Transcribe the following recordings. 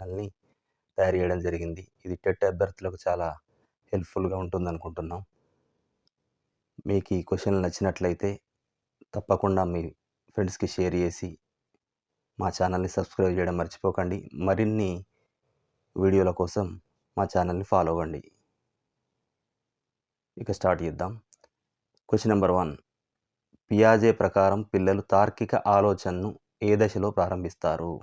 మోటివేషనల్ని తయారు చేయడం జరిగింది. ఇది టెట్ అభ్యర్థులకు చాలా హెల్ప్ఫుల్గా ఉంటుందనుకుంటున్నాం. మీకు ఈ క్వశ్చన్లు నచ్చినట్లయితే తప్పకుండా మీ ఫ్రెండ్స్కి షేర్ చేసి మా ఛానల్ని సబ్స్క్రైబ్ చేయడం మర్చిపోకండి. మరిన్ని వీడియోల కోసం మా ఛానల్ని ఫాలో అవ్వండి. ఇక స్టార్ట్ చేద్దాం. Question number 1. పియాజే ప్రకారం పిల్లలు తార్కిక ఆలోచనను ఏ దశలో ప్రారంభిస్తారు?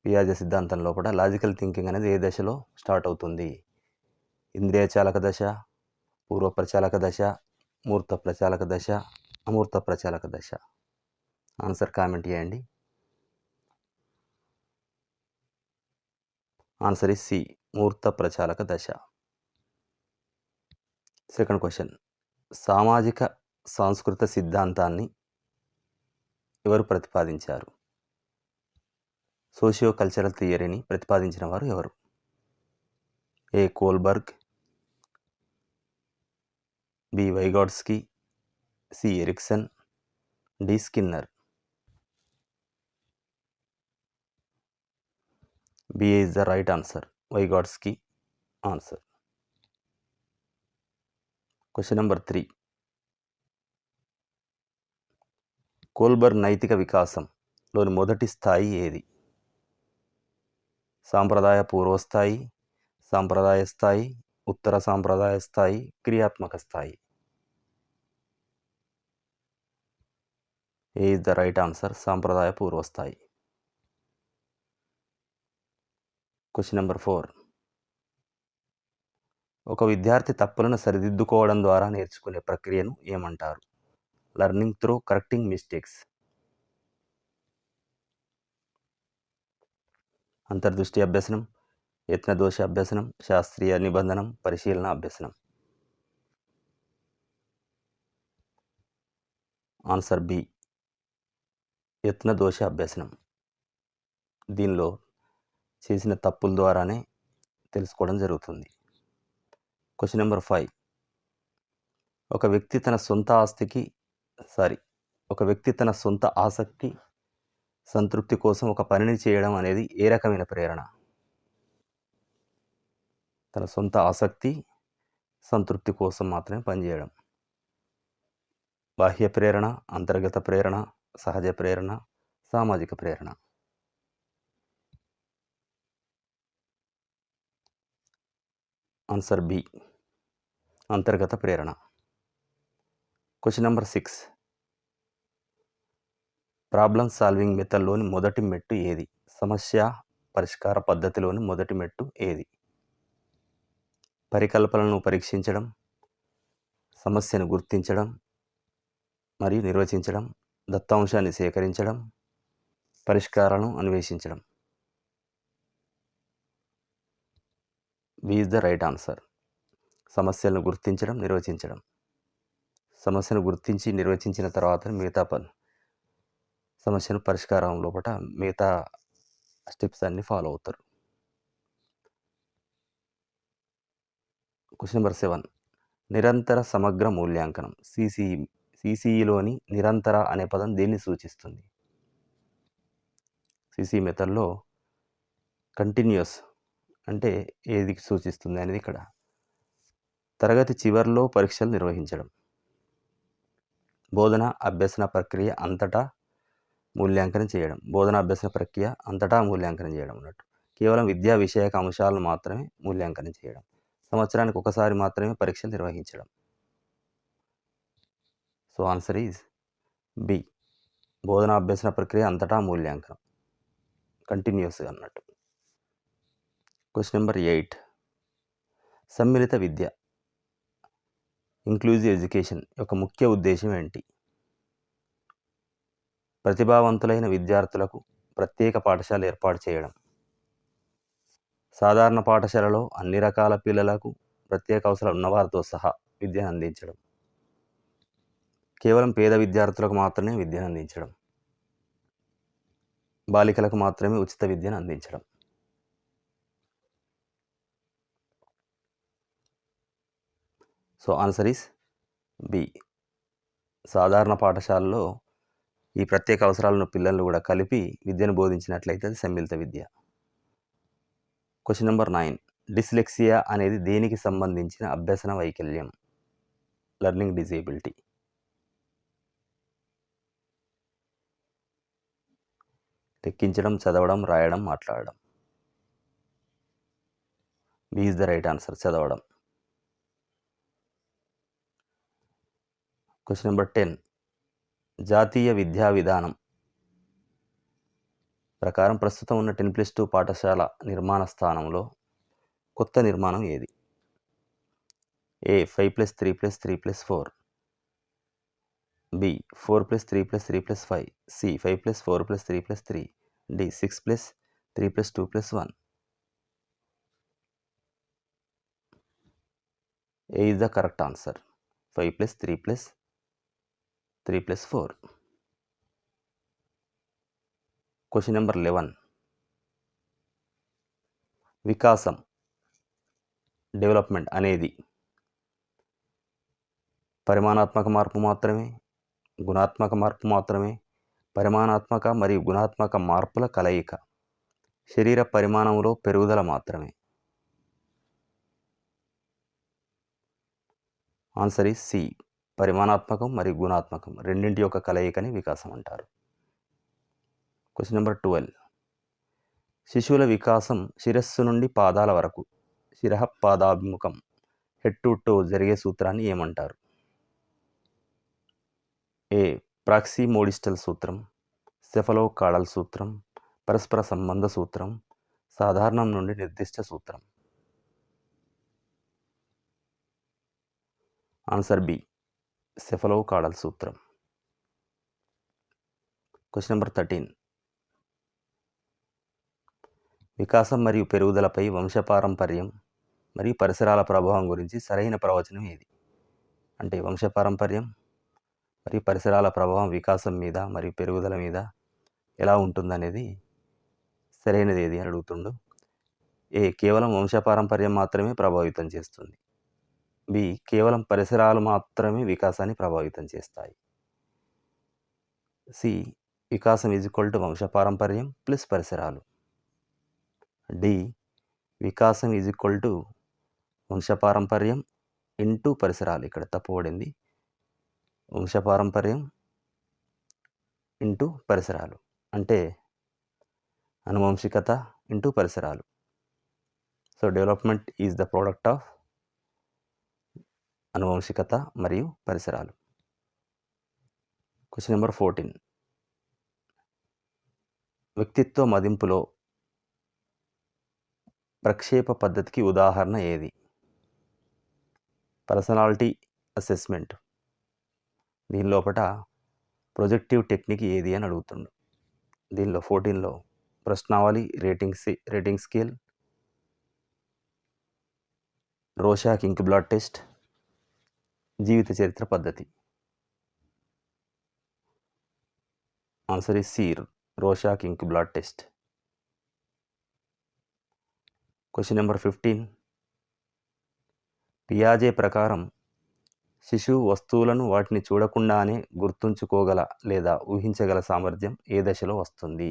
పియాజే సిద్ధాంతం లోపల లాజికల్ థింకింగ్ అనేది ఏ దశలో స్టార్ట్ అవుతుంది? ఇంద్రియ చాలక దశ, పూర్వ ప్రచాలక దశ, మూర్త ప్రచాలక దశ, అమూర్త ప్రచాలక దశ. ఆన్సర్ కామెంట్ చేయండి. ఆన్సర్ ఇస్ సి, మూర్త ప్రచాలక దశ. Second question. సామాజిక సాంస్కృతిక సిద్ధాంతాన్ని ఎవరు ప్రతిపాదించారు? సోషియో కల్చరల్ థియరీని ప్రతిపాదించిన వారు ఎవరు? A. Kohlberg, B. Vygotsky, C. Erikson, D. Skinner. B is the right answer. Vygotsky answer. Question number 3. Kohlberg నైతిక వికాసంలోని మొదటి స్థాయి ఏది? సాంప్రదాయ పూర్వస్థాయి, సాంప్రదాయ స్థాయి, ఉత్తర సాంప్రదాయ స్థాయి, క్రియాత్మక స్థాయి. ఏ ఈజ్ ద రైట్ ఆన్సర్. సాంప్రదాయ పూర్వస్థాయి. Question number 4. ఒక విద్యార్థి తప్పులను సరిదిద్దుకోవడం ద్వారా నేర్చుకునే ప్రక్రియను ఏమంటారు? Learning through correcting mistakes. అంతర్దృష్టి అభ్యసనం, యత్నదోష అభ్యసనం, శాస్త్రీయ నిబంధనం, పరిశీలన అభ్యసనం. ఆన్సర్ బి, యత్నదోష అభ్యసనం. దీనిలో చేసిన తప్పుల ద్వారానే తెలుసుకోవడం జరుగుతుంది. Question number 5. ఒక వ్యక్తి తన సొంత ఆసక్తి సంతృప్తి కోసం ఒక పనిని చేయడం అనేది ఏ రకమైన ప్రేరణ? తన సొంత ఆసక్తి సంతృప్తి కోసం మాత్రమే పనిచేయడం. బాహ్య ప్రేరణ, అంతర్గత ప్రేరణ, సహజ ప్రేరణ, సామాజిక ప్రేరణ. ఆన్సర్ బి, అంతర్గత ప్రేరణ. Question number 6. ప్రాబ్లమ్ సాల్వింగ్ మెథడ్లోని మొదటి మెట్టు ఏది? సమస్య పరిష్కార పద్ధతిలోని మొదటి మెట్టు ఏది? పరికల్పనలను పరీక్షించడం, సమస్యను గుర్తించడం మరియు నిర్వచించడం, దత్తాంశాన్ని సేకరించడం, పరిష్కారాలను అన్వేషించడం. B is the right answer. సమస్యలను గుర్తించడం, నిర్వచించడం. సమస్యను గుర్తించి నిర్వచించిన తర్వాత సమస్యను పరిష్కారం లోపల మిగతా స్టెప్స్ అన్నీ ఫాలో అవుతారు. Question number 7. నిరంతర సమగ్ర మూల్యాంకనం సిసిఈలోని నిరంతర అనే పదం దేన్ని సూచిస్తుంది? సిసిఈ మెథడ్లో కంటిన్యూస్ అంటే ఏది సూచిస్తుంది అనేది ఇక్కడ. తరగతి చివరిలో పరీక్షలు నిర్వహించడం, బోధన అభ్యసన ప్రక్రియ అంతటా మూల్యాంకనం చేయడం. బోధన అభ్యసన ప్రక్రియ అంతటా మూల్యాంకనం చేయడం అన్నట్టు. కేవలం విద్యా విషయక అంశాలను మాత్రమే మూల్యాంకనం చేయడం. సంవత్సరానికి ఒకసారి మాత్రమే పరీక్షలు నిర్వహించడం. సో ఆన్సర్ ఈజ్ బి, బోధన అభ్యసన ప్రక్రియ అంతటా మూల్యాంకనం, కంటిన్యూస్గా అన్నట్టు. Question number 8. సమ్మిళిత విద్య ఇంక్లూజివ్ ఎడ్యుకేషన్ యొక్క ముఖ్య ఉద్దేశం ఏంటి? ప్రతిభావంతులైన విద్యార్థులకు ప్రత్యేక పాఠశాల ఏర్పాటు చేయడం, సాధారణ పాఠశాలలో అన్ని రకాల పిల్లలకు ప్రత్యేక అవసరాలు ఉన్నవారితో సహా విద్యను అందించడం, కేవలం పేద విద్యార్థులకు మాత్రమే విద్యను అందించడం, బాలికలకు మాత్రమే ఉచిత విద్యను అందించడం. సో ఆన్సర్ ఈస్ బి, సాధారణ పాఠశాలలో ఈ ప్రత్యేక అవసరాలను పిల్లలను కూడా కలిపి విద్యను బోధించినట్లయితే అది సమ్మిళిత విద్య. Question number 9. డిస్లెక్సియా అనేది దేనికి సంబంధించిన అభ్యసన వైకల్యం? Learning disability. లెక్కించడం, చదవడం, రాయడం, మాట్లాడడం. B is the right answer, చదవడం. Question number 10. జాతీయ విద్యా విధానం ప్రకారం ప్రస్తుతం ఉన్న 10+2 పాఠశాల నిర్మాణ స్థానంలో కొత్త నిర్మాణం ఏది? A 5+3+3+4, B 4+3+3+5, C 5+4+3+3, D 6+3+2+1. A is the correct answer. 5+3+3+4. Question number 11. వికాసం డెవలప్మెంట్ అనేది పరిమాణాత్మక మార్పు మాత్రమే, గుణాత్మక మార్పు మాత్రమే, పరిమాణాత్మక మరియు గుణాత్మక మార్పుల కలయిక, శరీర పరిమాణంలో పెరుగుదల మాత్రమే? Answer is C. పరిమాణాత్మకం మరియు గుణాత్మకం రెండింటి యొక్క కలయికని వికాసం అంటారు. Question number 12. శిశువుల వికాసం శిరస్సు నుండి పాదాల వరకు శిరఃపాదాభిముఖం హెడ్ టు టో జరిగే సూత్రాన్ని ఏమంటారు? ఏ ప్రాక్సిమోడిస్టల్ సూత్రం, సెఫలోకాడల్ సూత్రం, పరస్పర సంబంధ సూత్రం, సాధారణం నుండి నిర్దిష్ట సూత్రం. Answer B. సెఫలోకాడల్ సూత్రం. Question number 13. వికాసం మరియు పెరుగుదలపై వంశపారంపర్యం మరియు పరిసరాల ప్రభావం గురించి సరైన ప్రవచనం ఏది? అంటే వంశపారంపర్యం మరియు పరిసరాల ప్రభావం వికాసం మీద మరియు పెరుగుదల మీద ఎలా ఉంటుందనేది సరైనది ఏది అని అడుగుతుండు. ఏ కేవలం వంశపారంపర్యం మాత్రమే ప్రభావితం చేస్తుంది, బి కేవలం పరిసరాలు మాత్రమే వికాసాన్ని ప్రభావితం చేస్తాయి, సి వికాసం ఈజ్ ఈక్వల్ టు వంశపారంపర్యం ప్లస్ పరిసరాలు, డి వికాసం ఈజ్ ఈక్వల్ టు వంశపారంపర్యం ఇంటూ పరిసరాలు. ఇక్కడ తప్పుపడింది, వంశపారంపర్యం ఇంటూ పరిసరాలు అంటే అనువంశికత ఇంటూ పరిసరాలు. So development is the product of అనువంశికత మరియు పరిసరాలు. Question number 14. వ్యక్తిత్వ మదింపులో ప్రక్షేప పద్ధతికి ఉదాహరణ ఏది? Personality assessment. దీని లోపల ప్రొజెక్టివ్ టెక్నిక్ ఏది అని అడుగుతుండు. దీనిలో 14లో ప్రశ్నావళి, rating scale, Rorschach ink blot test, జీవిత చరిత్ర పద్ధతి. Answer is C. Rorschach ink blot test. Question number 15. పియాజే ప్రకారం శిశువు వస్తువులను వాటిని చూడకుండానే గుర్తుంచుకోగల లేదా ఊహించగల సామర్థ్యం ఏ దశలో వస్తుంది?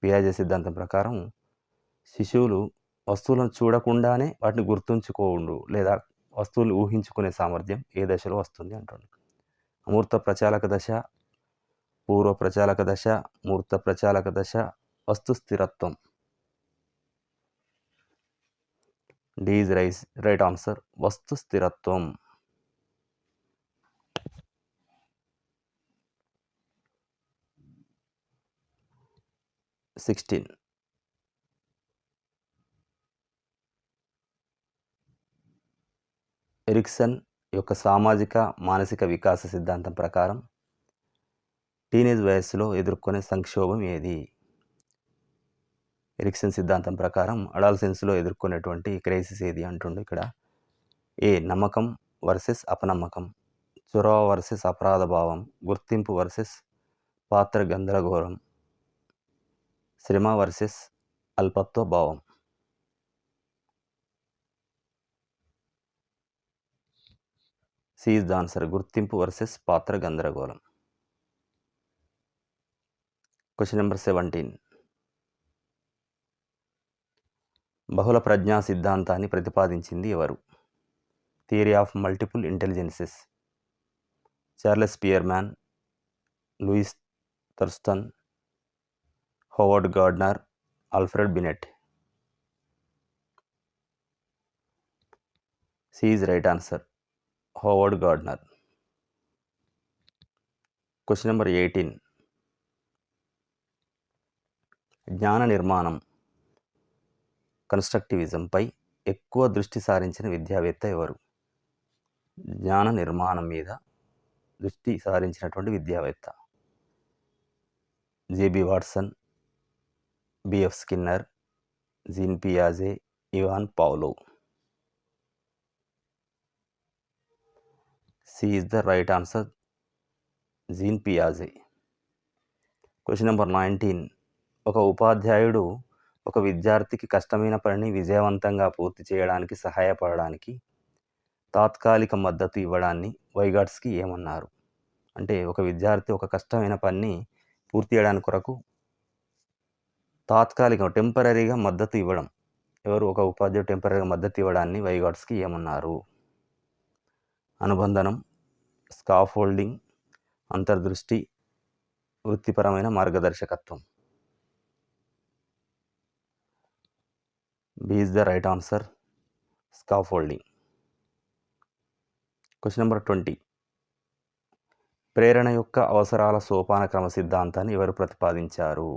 పియాజే సిద్ధాంతం ప్రకారం శిశువులు వస్తువులను చూడకుండానే వాటిని గుర్తుంచుకోండు లేదా వస్తువులు ఊహించుకునే సామర్థ్యం ఏ దశలో వస్తుంది అంటున్నాడు. అమూర్త ప్రచాలక దశ, పూర్వ ప్రచాలక దశ, మూర్త ప్రచాలక దశ, వస్తు స్థిరత్వం. డి ఈజ్ రైట్ ఆన్సర్, వస్తు స్థిరత్వం. ఎరిక్సన్ యొక్క సామాజిక మానసిక వికాస సిద్ధాంతం ప్రకారం టీనేజ్ వయస్సులో ఎదుర్కొనే సంక్షోభం ఏది? ఎరిక్సన్ సిద్ధాంతం ప్రకారం అడాలసెన్స్లో ఎదుర్కొనేటువంటి క్రైసిస్ ఏది అంటుండు ఇక్కడ. ఏ నమ్మకం వర్సెస్ అపనమ్మకం, చొరవ వర్సెస్ అపరాధ భావం, గుర్తింపు వర్సెస్ పాత్ర గందరగోళం, శ్రమ వర్సెస్ అల్పత్వ భావం. సి ఈజ్ ద ఆన్సర్, గుర్తింపు వర్సెస్ పాత్ర గందరగోళం. Question number 17. బహుళ ప్రజ్ఞా సిద్ధాంతాన్ని ప్రతిపాదించింది ఎవరు? Theory of multiple intelligences. Charles Spearman, Louis Thurstone, Howard Gardner, Alfred Binet. C is right answer, Howard Gardner. Question number 18. జ్ఞాన నిర్మాణం కన్స్ట్రక్టివిజంపై ఎక్కువ దృష్టి సారించిన విద్యావేత్త ఎవరు? జ్ఞాన నిర్మాణం మీద దృష్టి సారించినటువంటి విద్యావేత్త. JB Watson, BF Skinner, gene పియాజే, Ivan Pavlov. C is the right answer, gene పియాజే. Question number 19. ఒక ఉపాధ్యాయుడు ఒక విద్యార్థికి కష్టమైన పనిని విజయవంతంగా పూర్తి చేయడానికి సహాయపడడానికి తాత్కాలిక మద్దతు ఇవ్వడాన్ని వైగాట్స్కి ఏమన్నారు? అంటే ఒక విద్యార్థి ఒక కష్టమైన పనిని పూర్తి చేయడానికి కొరకు తాత్కాలిక టెంపరీగా మద్దతు ఇవ్వడం. ఎవరు? ఒక ఉపాధ్యాయుడు టెంపరీగా మద్దతు ఇవ్వడాన్ని వైగాట్స్కి ఏమన్నారు? అనుబంధనం, స్కాఫోల్డింగ్, అంతర్దృష్టి, వృత్తిపరమైన మార్గదర్శకత్వం. B is the right answer, scaffolding. Question number 20. ప్రేరణ యొక్క అవసరాల సోపానక్రమ సిద్ధాంతాన్ని ఎవరు ప్రతిపాదించారు?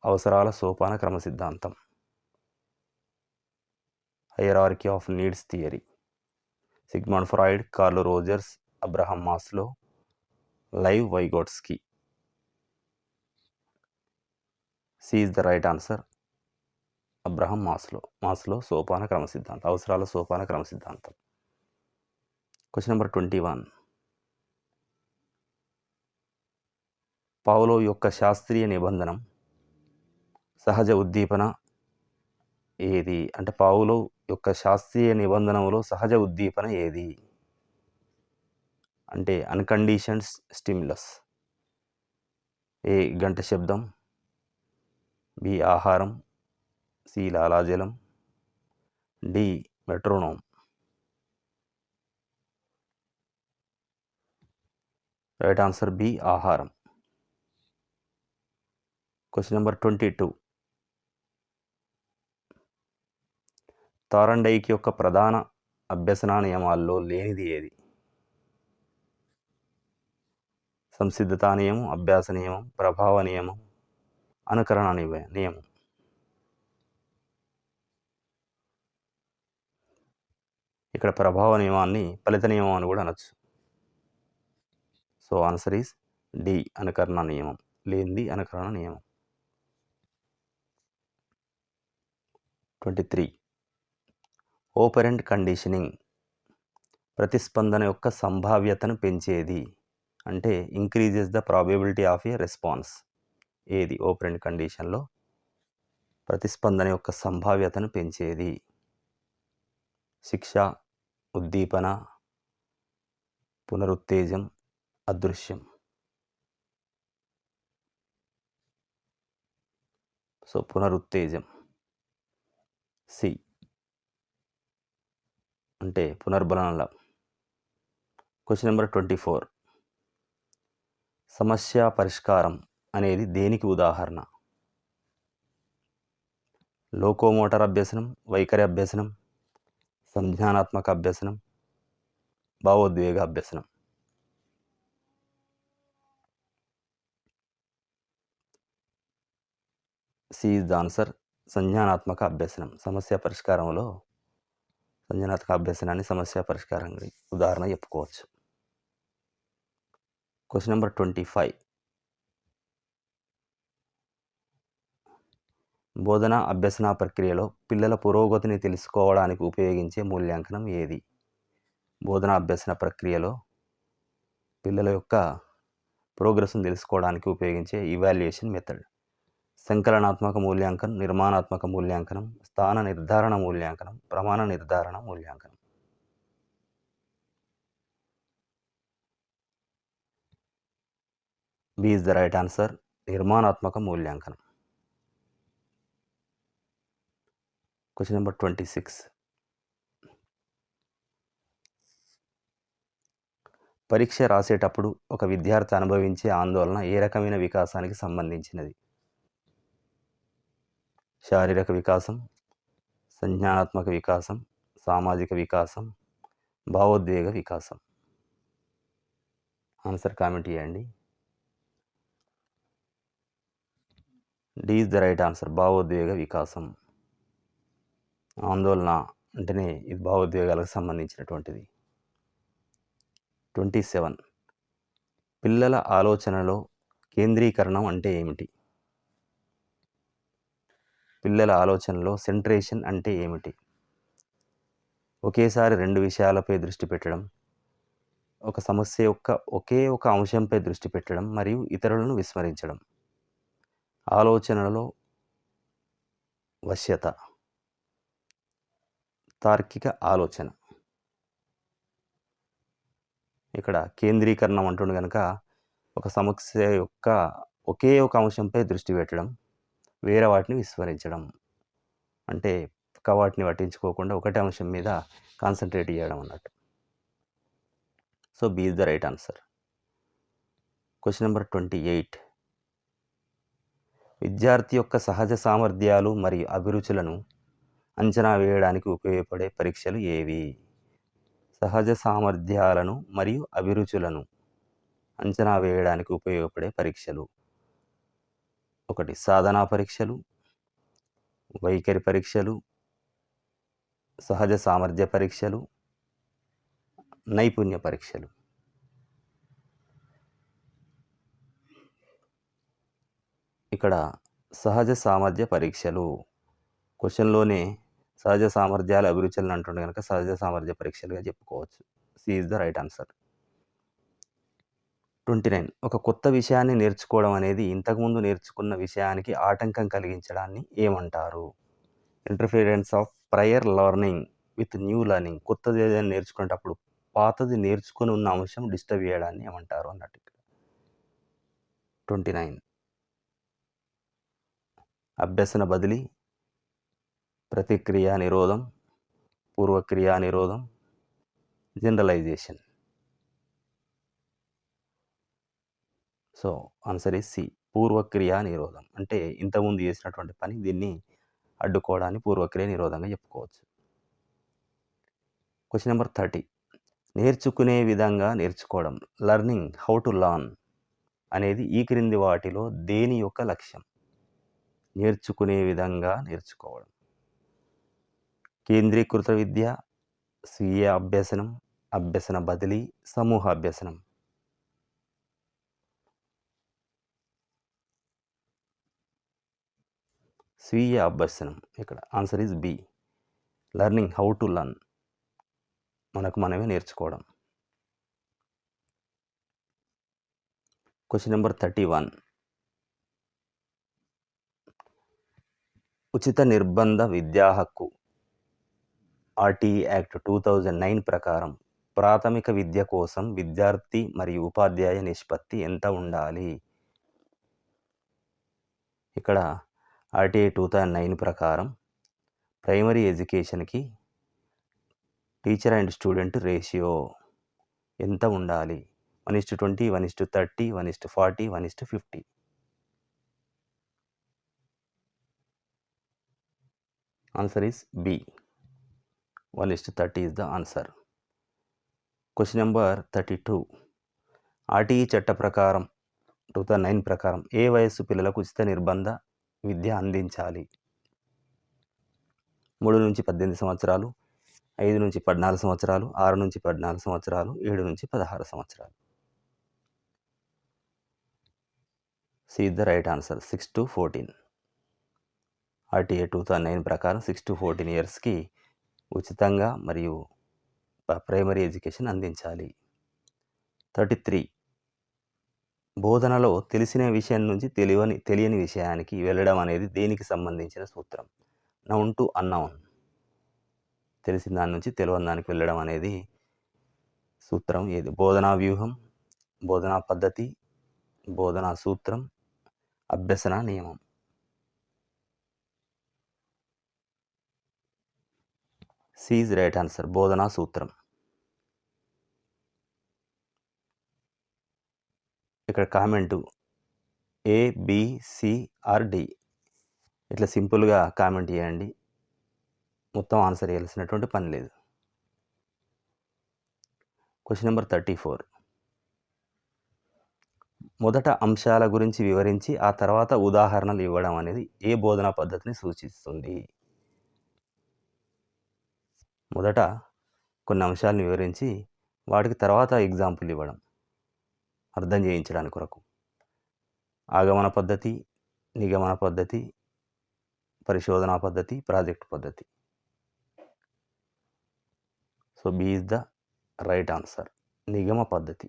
అవసరాల సోపానక్రమ సిద్ధాంతం. Hierarchy of needs theory. Sigmund Freud, Carl Rogers, Abraham Maslow, Lev Vygotsky. C is the right answer, Abraham Maslow. Maslow సోపాన క్రమ సిద్ధాంతం, అవసరాల సోపాన క్రమ సిద్ధాంతం. Question number 21. పావ్లోవ్ యొక్క శాస్త్రీయ నిబంధనం సహజ ఉద్దీపన ఏది? అంటే పావ్లోవ్ యొక్క శాస్త్రీయ నిబంధనలో సహజ ఉద్దీపన ఏది? అంటే అన్కండిషన్డ్ స్టిమ్యులస్. ఏ గంట శబ్దం, బి ఆహారం, సి లాలాజలం, D metronome. Right answer B ఆహారం. Question number 22. థారండైక్ యొక్క ప్రధాన అభ్యసన నియమాల్లో లేనిది ఏది? సంసిద్ధతా నియమం, అభ్యాస నియమం, ప్రభావ నియమం, అనుకరణ నియమం. ఇక్కడ ప్రభావ నియమాన్ని ఫలిత నియమం అని కూడా అనొచ్చు. సో ఆన్సర్ ఈస్ డి, అనుకరణ నియమం. లేనిది అనుకరణ నియమం. 23. ఓపరెంట్ కండిషనింగ్ ప్రతిస్పందన యొక్క సంభావ్యతను పెంచేది. అంటే increases the probability of A response. ఏది ఓపరెంట్ కండిషన్లో ప్రతిస్పందన యొక్క సంభావ్యతను పెంచేది? శిక్ష, ఉద్దీపన, పునరుత్తేజం, అదృశ్యం. సో పునరుత్తేజం, సి అంటే పునర్బలనంలో. Question number 24. సమస్య పరిష్కారం అనేది దేనికి ఉదాహరణ? లోకోమోటర్ అభ్యసనం, వైఖరి అభ్యసనం, సంజ్ఞానాత్మక అభ్యసనం, భావోద్వేగ అభ్యసనం. సి ఈజ్ ద ఆన్సర్, సంజ్ఞానాత్మక అభ్యసనం. సమస్య పరిష్కారంలో సంజ్ఞానాత్మక అభ్యసనాన్ని సమస్య పరిష్కారానికి ఉదాహరణ చెప్పుకోవచ్చు. Question number 25. బోధన అభ్యసన ప్రక్రియలో పిల్లల పురోగతిని తెలుసుకోవడానికి ఉపయోగించే మూల్యాంకనం ఏది? బోధన అభ్యసన ప్రక్రియలో పిల్లల యొక్క ప్రోగ్రెస్ని తెలుసుకోవడానికి ఉపయోగించే ఇవాల్యుయేషన్ మెథడ్. సంకలనాత్మక మూల్యాంకనం, నిర్మాణాత్మక మూల్యాంకనం, స్థాన నిర్ధారణ మూల్యాంకనం, ప్రమాణ నిర్ధారణ మూల్యాంకనం. B is the right answer, నిర్మాణాత్మక మూల్యాంకనం. Question number 26. పరీక్ష రాసేటప్పుడు ఒక విద్యార్థి అనుభవించే ఆందోళన ఏ రకమైన వికాసానికి సంబంధించినది? శారీరక వికాసం, సంజ్ఞానాత్మక వికాసం, సామాజిక వికాసం, భావోద్వేగ వికాసం. ఆన్సర్ కామెంట్ చేయండి. D is the right answer. భావోద్వేగ వికాసం. ఆందోళన అంటేనే ఇది భావోద్వేగాలకు సంబంధించినటువంటిది. 27. పిల్లల ఆలోచనలో కేంద్రీకరణం అంటే ఏమిటి? పిల్లల ఆలోచనలో సెంట్రేషన్ అంటే ఏమిటి? ఒకేసారి రెండు విషయాలపై దృష్టి పెట్టడం, ఒక సమస్య యొక్క ఒకే ఒక అంశంపై దృష్టి పెట్టడం మరియు ఇతరులను విస్మరించడం. ఆలోచనలో వశ్యత, తార్కిక ఆలోచన. ఇక్కడ కేంద్రీకరణం అంటుండే కనుక ఒక సమస్య యొక్క ఒకే ఒక అంశంపై దృష్టి పెట్టడం, వేరే వాటిని విస్మరించడం. అంటే వాటిని పట్టించుకోకుండా ఒకటే అంశం మీద కాన్సన్ట్రేట్ చేయడం అన్నట్టు. So B is the right answer. Question number 28. విద్యార్థి యొక్క సహజ సామర్థ్యాలు మరియు అభిరుచులను అంచనా వేయడానికి ఉపయోగపడే పరీక్షలు ఏవి? సహజ సామర్థ్యాలను మరియు అభిరుచులను అంచనా వేయడానికి ఉపయోగపడే పరీక్షలు. 1. సాధనా పరీక్షలు, వైఖరి పరీక్షలు, సహజ సామర్థ్య పరీక్షలు, నైపుణ్య పరీక్షలు. ఇక్కడ సహజ సామర్థ్య పరీక్షలు. క్వశ్చన్లోనే సహజ సామర్థ్యాల అభిరుచులను అంటుండే కనుక సహజ సామర్థ్య పరీక్షలుగా చెప్పుకోవచ్చు. C is the right answer. 29. ఒక కొత్త విషయాన్ని నేర్చుకోవడం అనేది ఇంతకుముందు నేర్చుకున్న విషయానికి ఆటంకం కలిగించడాన్ని ఏమంటారు? Interference of prior learning with new learning. కొత్తది ఏదైనా నేర్చుకునేటప్పుడు పాతది నేర్చుకుని ఉన్న అంశం డిస్టర్బ్ చేయడాన్ని ఏమంటారు అన్నట్టు. 29. అభ్యసన బదిలీ, ప్రతిక్రియా నిరోధం, పూర్వక్రియా నిరోధం, generalisation. So answer is C, పూర్వక్రియా నిరోధం. అంటే ఇంతకుముందు చేసినటువంటి పని దీన్ని అడ్డుకోవడాన్ని పూర్వక్రియ నిరోధంగా చెప్పుకోవచ్చు. Question number 30. నేర్చుకునే విధంగా నేర్చుకోవడం, లర్నింగ్ హౌ టు లర్న్ అనేది ఈ క్రింది వాటిలో దేని యొక్క లక్ష్యం? నేర్చుకునే విధంగా నేర్చుకోవడం. కేంద్రీకృత విద్య, స్వీయ అభ్యసనం, అభ్యసన బదిలీ, సమూహ అభ్యసనం. స్వీయ అభ్యసనం. ఇక్కడ answer is B, learning how to learn. మనకు మనమే నేర్చుకోవడం. Question number 31. ఉచిత నిర్బంధ విద్యా హక్కు ఆర్టీఈ యాక్ట్ 2009 ప్రకారం ప్రాథమిక విద్య కోసం విద్యార్థి మరియు ఉపాధ్యాయ నిష్పత్తి ఎంత ఉండాలి? ఇక్కడ ఆర్టీఐ 2009 ప్రకారం ప్రైమరీ ఎడ్యుకేషన్కి టీచర్ అండ్ స్టూడెంట్ రేషియో ఎంత ఉండాలి? 1:20, 1:30, 1:40, 1:50. Answer is B, 1:30 is the answer. Question number 32. RTE చట్ట ప్రకారం 2009 ప్రకారం ఏ వయస్సు పిల్లలకు ఉచిత నిర్బంధ విద్య అందించాలి? 3 నుంచి 18 సంవత్సరాలు, 5 నుంచి 14 సంవత్సరాలు, 6 నుంచి 14 సంవత్సరాలు, 7 నుంచి 16 సంవత్సరాలు. C is the right answer, 6 to 14. RTA 2009 ప్రకారం 6 to 14 ఇయర్స్కి ఉచితంగా మరియు ప్రైమరీ ఎడ్యుకేషన్ అందించాలి. 33. బోధనలో తెలిసిన విషయం నుంచి తెలియని విషయానికి వెళ్ళడం అనేది దేనికి సంబంధించిన సూత్రం? Noun to unknown. తెలిసిన దాని నుంచి తెలియని దానికి వెళ్ళడం అనేది సూత్రం ఏది? బోధనా వ్యూహం, బోధనా పద్ధతి, బోధనా సూత్రం, అభ్యసన నియమం. సి ఈజ్ రైట్ ఆన్సర్, బోధనా సూత్రం. ఇక్కడ కామెంటు ఏ, బి, సి ఆర్ డి, ఇట్లా సింపుల్గా కామెంట్ చేయండి. మొత్తం ఆన్సర్ చేయాల్సినటువంటి పని లేదు. Question number 34. మొదట అంశాల గురించి వివరించి ఆ తర్వాత ఉదాహరణలు ఇవ్వడం అనేది ఏ బోధనా పద్ధతిని సూచిస్తుంది? మొదట కొన్ని అంశాలను వివరించి వాటికి తర్వాత ఎగ్జాంపుల్ ఇవ్వడం, అర్థం చేయించడానికి కొరకు. ఆగమన పద్ధతి, నిగమన పద్ధతి, పరిశోధనా పద్ధతి, ప్రాజెక్ట్ పద్ధతి. So B is the right answer, నిగమ పద్ధతి.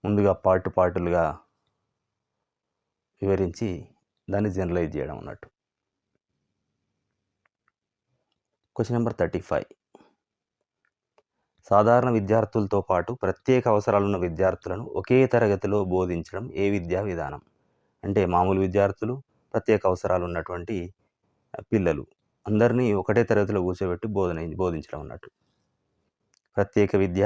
ముందుగా పార్టులుగా వివరించి దాన్ని జనరలైజ్ చేయడం అన్నట్టు. Question number 35. సాధారణ విద్యార్థులతో పాటు ప్రత్యేక అవసరాలున్న విద్యార్థులను ఒకే తరగతిలో బోధించడం ఏ విద్యా విధానం? అంటే మామూలు విద్యార్థులు, ప్రత్యేక అవసరాలు ఉన్నటువంటి పిల్లలు అందరినీ ఒకటే తరగతిలో కూర్చోబెట్టి బోధించడం అన్నట్టు. ప్రత్యేక విద్య,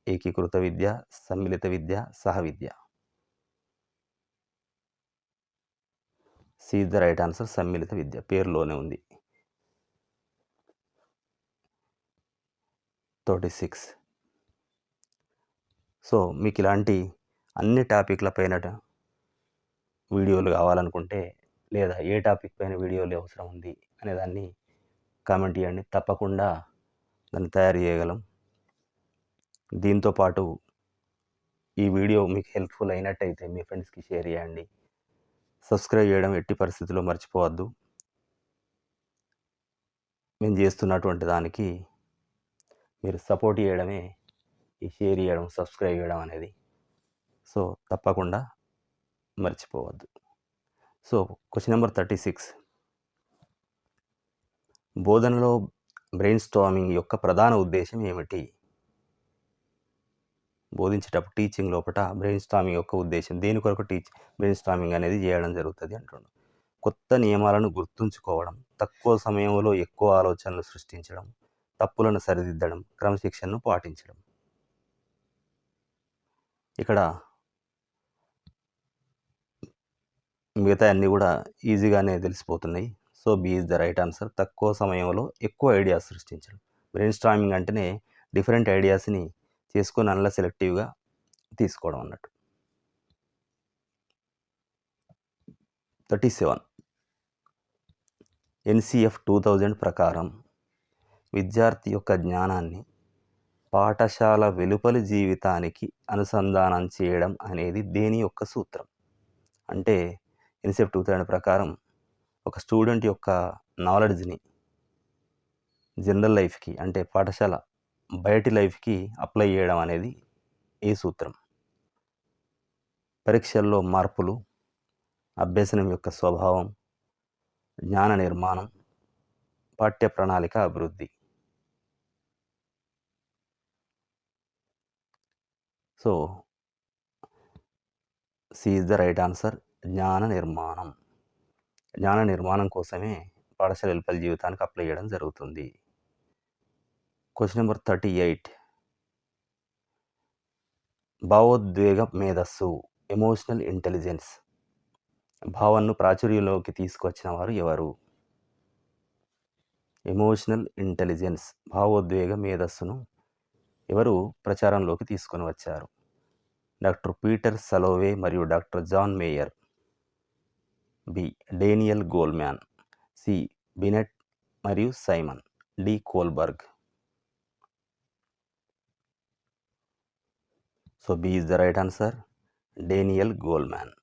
ఏకీకృత విద్య, సమ్మిళిత విద్య, సహవిద్య. C is the right answer, సమ్మిళిత విద్య, పేరులోనే ఉంది. 36. సో మీకు ఇలాంటి అన్ని టాపిక్ల పైన వీడియోలు కావాలనుకుంటే, లేదా ఏ టాపిక్ పైన వీడియోలు అవసరం ఉంది అనే దాన్ని కామెంట్ చేయండి. తప్పకుండా దాన్ని తయారు చేయగలం. దీంతోపాటు ఈ వీడియో మీకు హెల్ప్ఫుల్ అయినట్టయితే మీ ఫ్రెండ్స్కి షేర్ చేయండి. సబ్స్క్రైబ్ చేయడం ఎట్టి పరిస్థితుల్లో మర్చిపోవద్దు. మేము చేస్తున్నటువంటి దానికి మీరు సపోర్ట్ చేయడమే ఈ షేర్ చేయడం, సబ్స్క్రైబ్ చేయడం అనేది. సో తప్పకుండా మర్చిపోవద్దు. So question number 36. బోధనలో బ్రెయిన్ స్టార్మింగ్ యొక్క ప్రధాన ఉద్దేశం ఏమిటి? బోధించేటప్పుడు టీచింగ్ లోపల బ్రెయిన్ స్టార్మింగ్ యొక్క ఉద్దేశం, దేని కొరకు బ్రెయిన్ స్టార్మింగ్ అనేది చేయడం జరుగుతుంది అంటున్నాడు. కొత్త నియమాలను గుర్తుంచుకోవడం, తక్కువ సమయంలో ఎక్కువ ఆలోచనలు సృష్టించడం, తప్పులను సరిదిద్దడం, క్రమశిక్షణను పాటించడం. ఇక్కడ మిగతా అన్నీ కూడా ఈజీగానే తెలిసిపోతున్నాయి. So B is the right answer, తక్కువ సమయంలో ఎక్కువ ఐడియాస్ సృష్టించడం. బ్రెయిన్ స్టార్మింగ్ అంటేనే డిఫరెంట్ ఐడియాస్ని చేసుకొని అందులో సెలెక్టివ్గా తీసుకోవడం అన్నట్టు. 37. NCF 2000 ప్రకారం విద్యార్థి యొక్క జ్ఞానాన్ని పాఠశాల వెలుపలి జీవితానికి అనుసంధానం చేయడం అనేది దేని యొక్క సూత్రం? అంటే NCF 2000 ప్రకారం ఒక స్టూడెంట్ యొక్క నాలెడ్జ్ని జనరల్ లైఫ్కి, అంటే పాఠశాల బయటి లైఫ్కి అప్లై చేయడం అనేది ఏ సూత్రం? పరీక్షల్లో మార్పులు, అభ్యసనం యొక్క స్వభావం, జ్ఞాన నిర్మాణం, పాఠ్య ప్రణాళిక అభివృద్ధి. So C is the right answer, జ్ఞాన నిర్మాణం. జ్ఞాన నిర్మాణం కోసమే పాఠశాల వెలుపలి జీవితానికి అప్లై చేయడం జరుగుతుంది. Question number 38. భావోద్వేగ మేధస్సు, ఎమోషనల్ ఇంటెలిజెన్స్ భావనను ప్రాచుర్యంలోకి తీసుకొచ్చిన వారు ఎవరు? ఎమోషనల్ ఇంటెలిజెన్స్, భావోద్వేగ మేధస్సును ఎవరు ప్రచారంలోకి తీసుకొని వచ్చారు? డాక్టర్ పీటర్ సలోవే మరియు doctor John Mayer. B Daniel Goleman. C Binet మరియు Simon. D Kohlberg. So B is the right answer, Daniel Goleman.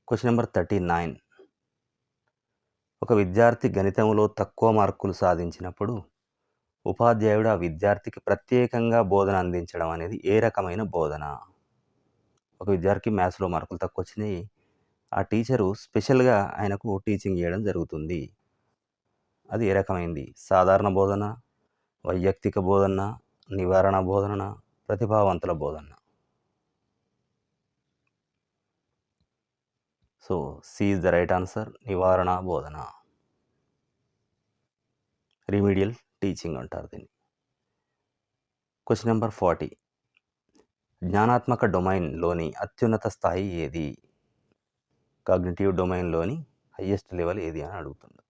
Question number 39. ఒక విద్యార్థి గణితంలో తక్కువ మార్కులు సాధించినప్పుడు ఉపాధ్యాయుడు ఆ విద్యార్థికి ప్రత్యేకంగా బోధన అందించడం అనేది ఏ రకమైన బోధన? ఒక విద్యార్థికి మ్యాథ్స్లో మార్కులు తక్కువ వచ్చినాయి, ఆ టీచరు స్పెషల్గా ఆయనకు టీచింగ్ చేయడం జరుగుతుంది. అది ఏ రకమైంది? సాధారణ బోధన, వైయక్తిక బోధన, నివారణ బోధన, ప్రతిభావంతుల బోధన. So C is the right answer, నివారణ బోధన. రిమీడియల్ టీచింగ్ అంటారు దీన్ని. Question number 40. జ్ఞానాత్మక డొమైన్లోని అత్యున్నత స్థాయి ఏది? కాగ్నిటివ్ డొమైన్లోని హయ్యెస్ట్ లెవెల్ ఏది అని అడుగుతుంది.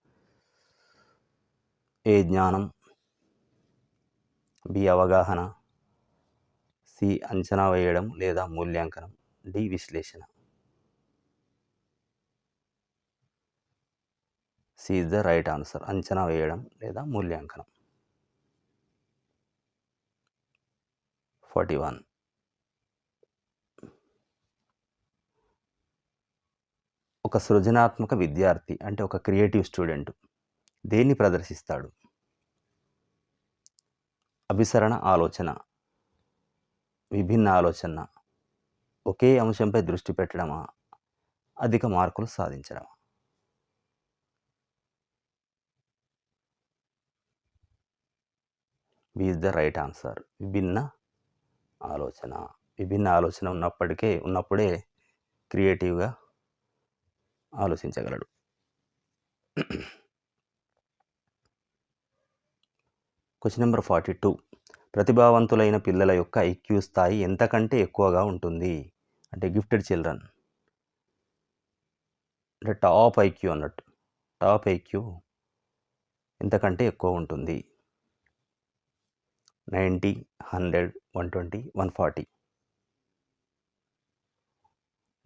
ఏ జ్ఞానం, బి అవగాహన, సి అంచనా వేయడం లేదా మూల్యాంకనం, డి విశ్లేషణ. C is the right answer. అంచనా వేయడం లేదా మూల్యాంకనం. 41. ఒక సృజనాత్మక విద్యార్థి అంటే ఒక క్రియేటివ్ స్టూడెంట్ దేన్ని ప్రదర్శిస్తాడు? అభిసరణ ఆలోచన, విభిన్న ఆలోచన, ఒకే అంశంపై దృష్టి పెట్టడమా, అధిక మార్కులు సాధించడమా? B is the right answer. విభిన్న ఆలోచన. విభిన్న ఆలోచన ఉన్నప్పుడే క్రియేటివ్గా ఆలోచించగలడు. Question number 42. ప్రతిభావంతులైన పిల్లల యొక్క ఐక్యూ స్థాయి ఎంతకంటే ఎక్కువగా ఉంటుంది? అంటే గిఫ్టెడ్ చిల్డ్రన్ అంటే టాప్ ఐక్యూ అన్నట్టు. టాప్ ఐక్యూ ఎంతకంటే ఎక్కువ ఉంటుంది? 90, 100, 120, 140.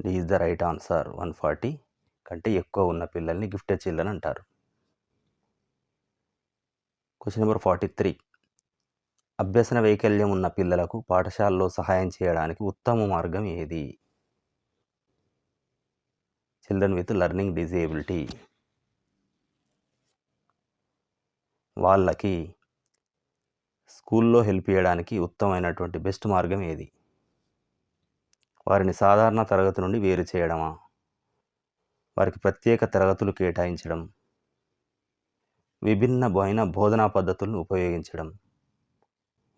D is the right answer. 140 కంటే ఎక్కువ ఉన్న పిల్లల్ని గిఫ్టెడ్ చిల్డ్రన్ అంటారు. Question number 43. అభ్యసన వైకల్యం ఉన్న పిల్లలకు పాఠశాలలో సహాయం చేయడానికి ఉత్తమ మార్గం ఏది? చిల్డ్రన్ విత్ లెర్నింగ్ డిజేబిలిటీ వాళ్ళకి స్కూల్లో హెల్ప్ చేయడానికి ఉత్తమమైనటువంటి బెస్ట్ మార్గం ఏది? వారిని సాధారణ తరగతి నుండి వేరు చేయడమా, వారికి ప్రత్యేక తరగతులు కేటాయించడం, విభిన్నమైన బోధనా పద్ధతులను ఉపయోగించడం,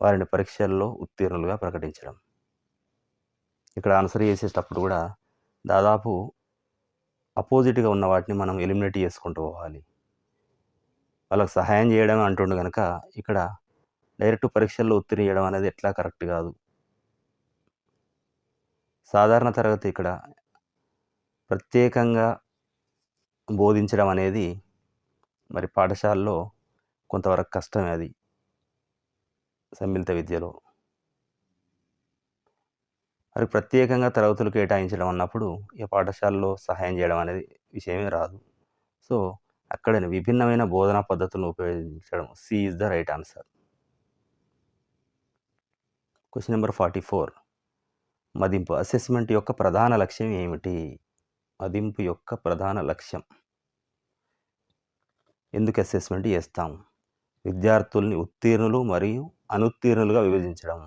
వారిని పరీక్షల్లో ఉత్తీర్ణులుగా ప్రకటించడం. ఇక్కడ ఆన్సర్ చేసేటప్పుడు కూడా దాదాపు అపోజిట్గా ఉన్న వాటిని మనం ఎలిమినేట్ చేసుకుంటూ పోవాలి. వాళ్ళకి సహాయం చేయడం అంటుండు కనుక ఇక్కడ డైరెక్ట్ పరీక్షల్లో ఉత్తీర్ణ చేయడం అనేది ఎట్లా కరెక్ట్ కాదు. సాధారణ తరగతి ఇక్కడ ప్రత్యేకంగా బోధించడం అనేది మరి పాఠశాలలో కొంతవరకు కష్టమే. అది సమ్మిళిత విద్యలో వారికి ప్రత్యేకంగా తరగతులు కేటాయించడం అన్నప్పుడు ఈ పాఠశాలలో సహాయం చేయడం అనేది విషయమే రాదు. సో అక్కడ విభిన్నమైన బోధనా పద్ధతులను ఉపయోగించడం. C is the right answer. Question number 44. మదింపు అసెస్మెంట్ యొక్క ప్రధాన లక్ష్యం ఏమిటి? మదింపు యొక్క ప్రధాన లక్ష్యం. ఎందుకు అసెస్మెంట్ చేస్తాం? విద్యార్థుల్ని ఉత్తీర్ణులు మరియు అనుత్తీర్ణులుగా విభజించడం,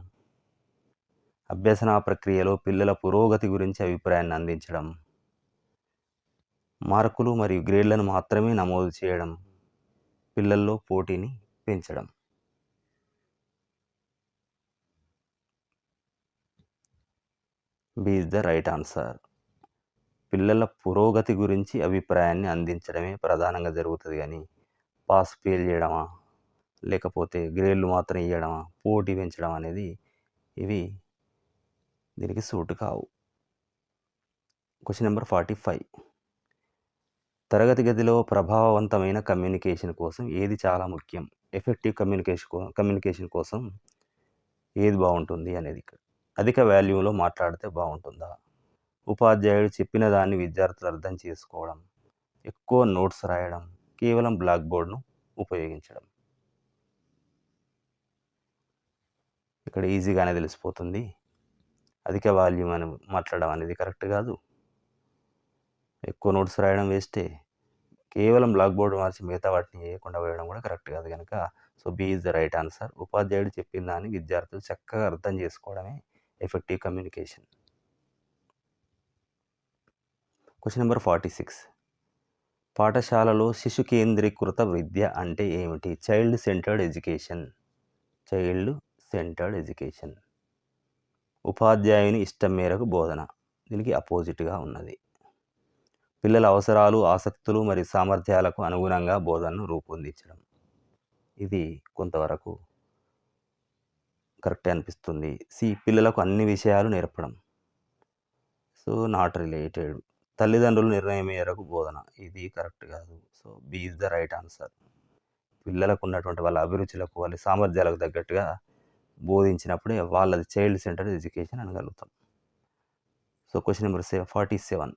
అభ్యసన ప్రక్రియలో పిల్లల పురోగతి గురించి అభిప్రాయాన్ని అందించడం, మార్కులు మరియు గ్రేడ్లను మాత్రమే నమోదు చేయడం, పిల్లల్లో పోటీని పెంచడం. B is the right answer. పిల్లల పురోగతి గురించి అభిప్రాయాన్ని అందించడమే ప్రధానంగా జరుగుతుంది, కానీ పాస్ ఫెయిల్ చేయడమా లేకపోతే గ్రేడ్లు మాత్రం ఇవ్వడమా, పోటీ పెంచడం అనేది ఇవి దీనికి సూటు కావు. Question number 45. తరగతి గదిలో ప్రభావవంతమైన కమ్యూనికేషన్ కోసం ఏది చాలా ముఖ్యం? ఎఫెక్టివ్ కమ్యూనికేషన్ కోసం ఏది బాగుంటుంది అనేది. అధిక వాల్యూమ్లో మాట్లాడితే బాగుంటుందా, ఉపాధ్యాయుడు చెప్పిన దాన్ని విద్యార్థులు అర్థం చేసుకోవడం, ఎక్కువ నోట్స్ రాయడం, కేవలం బ్లాక్ బోర్డ్ను ఉపయోగించడం? ఇక్కడ ఈజీగానే తెలిసిపోతుంది. అధిక వాల్యూమ్ అని మాట్లాడడం అనేది కరెక్ట్ కాదు. ఎక్కువ నోట్స్ రాయడం వేస్టే. కేవలం బ్లాక్ బోర్డ్ మార్చి మిగతా వాటిని వేయకుండా వేయడం కూడా కరెక్ట్ కాదు కనుక so B is the right answer. ఉపాధ్యాయుడు చెప్పిన దాన్ని విద్యార్థులు చక్కగా అర్థం చేసుకోవడమే ఎఫెక్టివ్ కమ్యూనికేషన్. Question number 46. పాఠశాలలో శిశు కేంద్రీకృత విద్య అంటే ఏమిటి? Child centred education. Child centred education. ఉపాధ్యాయుని ఇష్టం మేరకు బోధన. దీనికి అపోజిట్గా ఉన్నది. పిల్లల అవసరాలు, ఆసక్తులు మరియు సామర్థ్యాలకు అనుగుణంగా బోధనను రూపొందించడం. ఇది కొంతవరకు కరెక్టే అనిపిస్తుంది. పిల్లలకు అన్ని విషయాలు నేర్పడం. So, not related. తల్లిదండ్రుల నిర్ణయం మేరకు బోధన. ఇది కరెక్ట్ కాదు. So, B is the right answer. పిల్లలకు ఉన్నటువంటి వాళ్ళ అభిరుచులకు, వాళ్ళ సామర్థ్యాలకు తగ్గట్టుగా బోధించినప్పుడే వాళ్ళది చైల్డ్ సెంటర్డ్ ఎడ్యుకేషన్ అనగలుగుతాం. So, question number 47.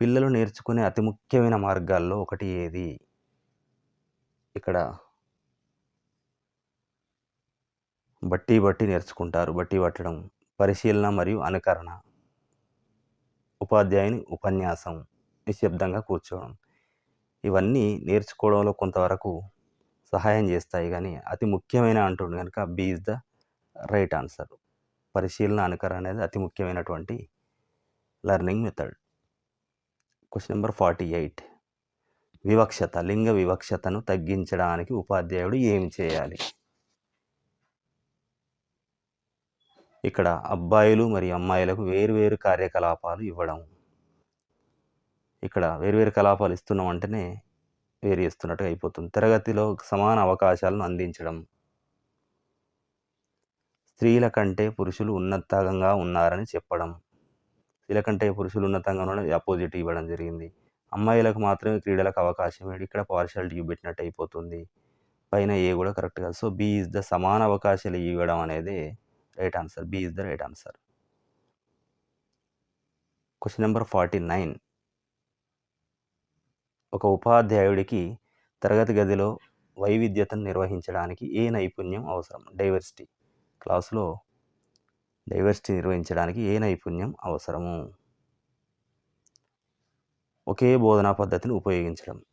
పిల్లలు నేర్చుకునే అతి ముఖ్యమైన మార్గాల్లో ఒకటి ఏది? ఇక్కడ బట్టి నేర్చుకుంటారు. బట్టి పట్టడం, పరిశీలన మరియు అనుకరణ, ఉపాధ్యాయుని ఉపన్యాసం, నిశ్శబ్దంగా కూర్చోవడం. ఇవన్నీ నేర్చుకోవడంలో కొంతవరకు సహాయం చేస్తాయి కానీ అతి ముఖ్యమైన అంటుండు కనుక B is the right answer. పరిశీలన, అనుకరణ అనేది అతి ముఖ్యమైనటువంటి లెర్నింగ్ మెథడ్. Question number 48. వివక్షత, లింగ వివక్షతను తగ్గించడానికి ఉపాధ్యాయుడు ఏమి చేయాలి? ఇక్కడ అబ్బాయిలు మరియు అమ్మాయిలకు వేరువేరు కార్యకలాపాలు ఇవ్వడం. ఇక్కడ వేరువేరు కలాపాలు ఇస్తున్నాం అంటేనే వేరు చేస్తున్నట్టుగా అయిపోతుంది. తరగతిలో సమాన అవకాశాలను అందించడం. స్త్రీల కంటే పురుషులు ఉన్నతంగా ఉన్నారని చెప్పడం. స్త్రీల కంటే పురుషులు ఉన్నతంగా ఉన్నారని అపోజిట్ ఇవ్వడం జరిగింది. అమ్మాయిలకు మాత్రమే క్రీడలకు అవకాశం ఇవ్వడం. ఇక్కడ పార్షియాలిటీ చూపెట్టినట్టు అయిపోతుంది. పైన ఏ కూడా కరెక్ట్ కాదు. సో, బి ఈజ్ ద సమాన అవకాశాలు ఇవ్వడం అనేది right answer. B is the right answer. Question number 49. ఒక ఉపాధ్యాయుడికి తరగతి గదిలో వైవిధ్యతను నిర్వహించడానికి ఏ నైపుణ్యం అవసరం? డైవర్సిటీ. క్లాసులో డైవర్సిటీ నిర్వహించడానికి ఏ నైపుణ్యం అవసరము? ఒకే బోధనా పద్ధతిని ఉపయోగించడం.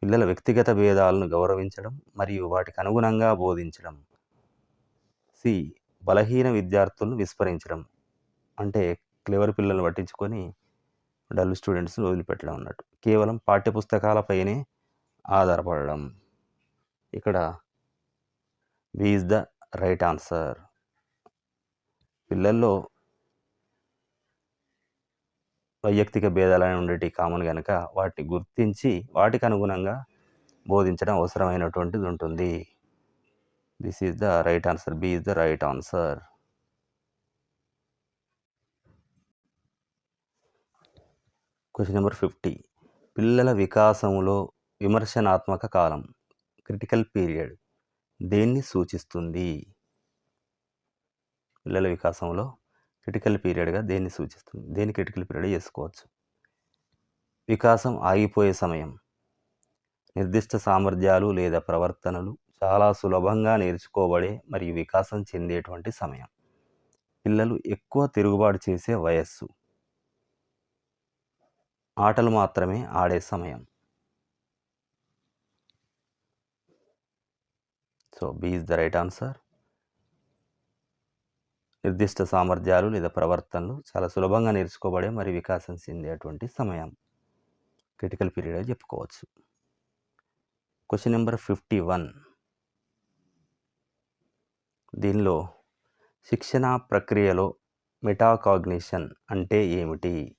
పిల్లల వ్యక్తిగత భేదాలను గౌరవించడం మరియు వాటికి అనుగుణంగా బోధించడం. బలహీన విద్యార్థులను విస్మరించడం. అంటే క్లెవర్ పిల్లల్ని పట్టించుకొని డల్ స్టూడెంట్స్ని వదిలిపెట్టడం అన్నట్టు. కేవలం పాఠ్యపుస్తకాలపైనే ఆధారపడడం. ఇక్కడ B is the right answer. పిల్లల్లో వైయక్తిక భేదాలని ఉండేటి కామన్ కనుక వాటిని గుర్తించి వాటికి అనుగుణంగా బోధించడం అవసరమైనటువంటిది ఉంటుంది. This is the right answer. B is the right answer. Question number 50. పిల్లల వికాసంలో విమర్శనాత్మక కాలం, క్రిటికల్ పీరియడ్ దేన్ని సూచిస్తుంది? పిల్లల వికాసంలో క్రిటికల్ పీరియడ్గా దేన్ని సూచిస్తుంది? దేన్ని క్రిటికల్ పీరియడ్ చేసుకోవచ్చు? వికాసం ఆగిపోయే సమయం, నిర్దిష్ట సామర్థ్యాలు లేదా ప్రవర్తనలు చాలా సులభంగా నేర్చుకోబడే మరియు వికాసం చెందేటువంటి సమయం, పిల్లలు ఎక్కువ తిరుగుబాటు చేసే వయస్సు, ఆటలు మాత్రమే ఆడే సమయం. So, B is the right answer. నిర్దిష్ట సామర్థ్యాలు లేదా ప్రవర్తనలు చాలా సులభంగా నేర్చుకోబడే మరియు వికాసం చెందేటువంటి సమయం క్రిటికల్ పీరియడ్ చెప్పుకోవచ్చు. Question number 51. దీనిలో శిక్షణా ప్రక్రియలో మెటాకాగ్నిషన్ అంటే ఏమిటి?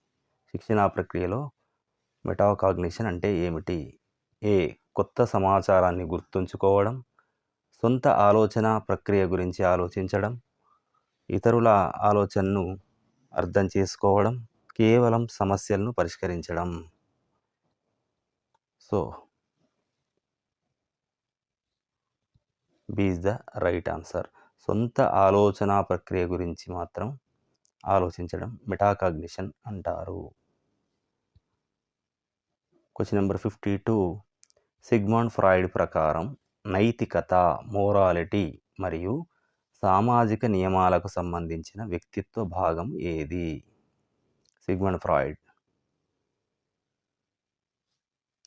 శిక్షణా ప్రక్రియలో మెటాకాగ్నిషన్ అంటే ఏమిటి? ఏ. కొత్త సమాచారాన్ని గుర్తుంచుకోవడం, సొంత ఆలోచన ప్రక్రియ గురించి ఆలోచించడం, ఇతరుల ఆలోచనను అర్థం చేసుకోవడం, కేవలం సమస్యలను పరిష్కరించడం. So, B is the right answer. సొంత ఆలోచన ప్రక్రియ గురించి మాత్రం ఆలోచించడం మెటాకాగ్నిషన్ అంటారు. Question number 52. సిగ్మండ్ ఫ్రాయిడ్ ప్రకారం నైతికత, మోరాలిటీ మరియు సామాజిక నియమాలకు సంబంధించిన వ్యక్తిత్వ భాగం ఏది? Sigmund Freud.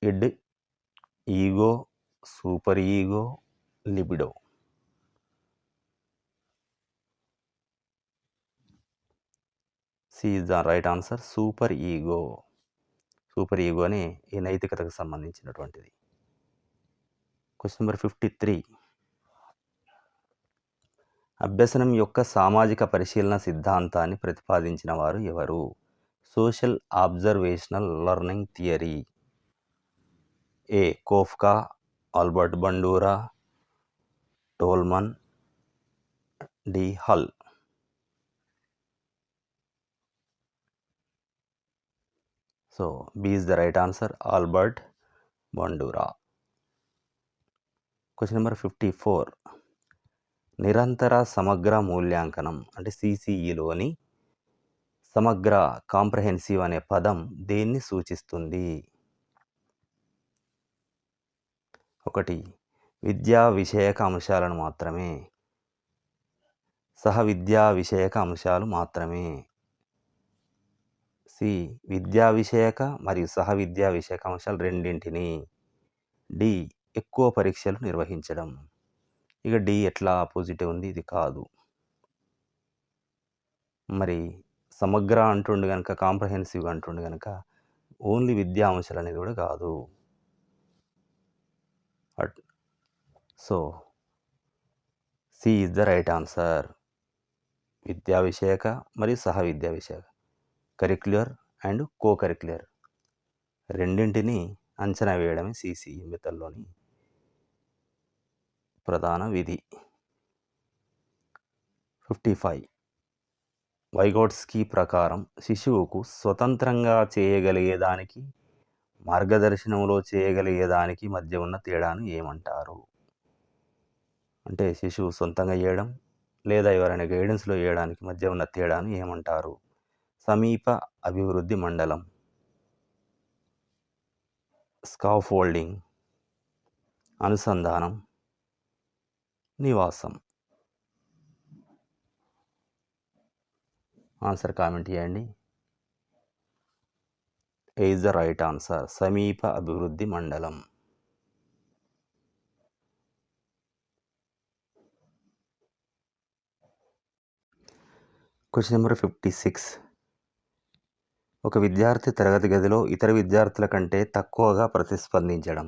Id, ego, super ego, libido. C is the right answer. Super ego. Super ego అనే ఈ నైతికతకు సంబంధించినటువంటిది. Question number 53. అభ్యసనం యొక్క సామాజిక పరిశీలన సిద్ధాంతాన్ని ప్రతిపాదించిన వారు ఎవరు? Social observational learning theory. A Koffka, Albert Bandura, Tolman, D Hull. So B is the right answer, Albert Bandura. Question number 54. నిరంతర సమగ్ర మూల్యాంకనం అంటే సిసిఈలోని సమగ్ర కాంప్రహెన్సివ్ అనే పదం దేన్ని సూచిస్తుంది? 1. విద్యా విషయక అంశాలను మాత్రమే. సహ విద్యా విషయక అంశాలు మాత్రమే. సి. విద్యా విషయక మరియు సహ విద్యా విషయక అంశాలు రెండింటిని. డి. ఎక్కువ పరీక్షలు నిర్వహించడం. ఇక డి ఎట్లా ఆపోజిట్ ఉంది, ఇది కాదు. మరి సమగ్ర అంటుండు కనుక, కాంప్రహెన్సివ్ అంటుండు కనుక ఓన్లీ విద్యా అంశాలు అనేది కూడా కాదు. So C is the right answer. విద్యా విషయక మరియు సహ విద్యా విషయక, కరిక్యులర్ అండ్ కో కరిక్యులర్ రెండింటిని అంచనా వేయడమే సిసిఈ మెథడ్లోని ప్రధాన విధి. 55. వైగోట్స్కీ ప్రకారం శిశువుకు స్వతంత్రంగా చేయగలిగేదానికి, మార్గదర్శనంలో చేయగలిగేదానికి మధ్య ఉన్న తేడాను ఏమంటారు? అంటే శిశువు సొంతంగా చేయడం లేదా ఎవరైనా గైడెన్స్లో చేయడానికి మధ్య ఉన్న తేడాను ఏమంటారు? సమీప అభివృద్ధి మండలం, స్కాఫోల్డింగ్, అనుసంధానం, నివాసం. ఆన్సర్ కామెంట్ చేయండి. A is the right answer, సమీప అభివృద్ధి మండలం. Question number 56. ఒక విద్యార్థి తరగతి గదిలో ఇతర విద్యార్థుల కంటే తక్కువగా ప్రతిస్పందించడం,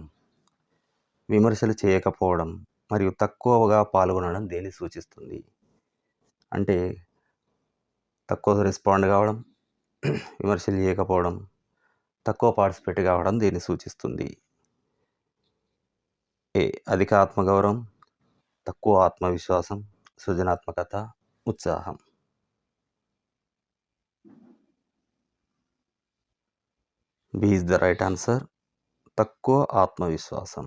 విమర్శలు చేయకపోవడం మరియు తక్కువగా పాల్గొనడం దేన్ని సూచిస్తుంది? అంటే తక్కువ రెస్పాండ్ కావడం, విమర్శలు చేయకపోవడం, తక్కువ పార్టిసిపేట్ కావడం దేన్ని సూచిస్తుంది? ఏ అధిక ఆత్మగౌరవం, తక్కువ ఆత్మవిశ్వాసం, సృజనాత్మకత, ఉత్సాహం. B is the right answer, తక్కువ ఆత్మవిశ్వాసం.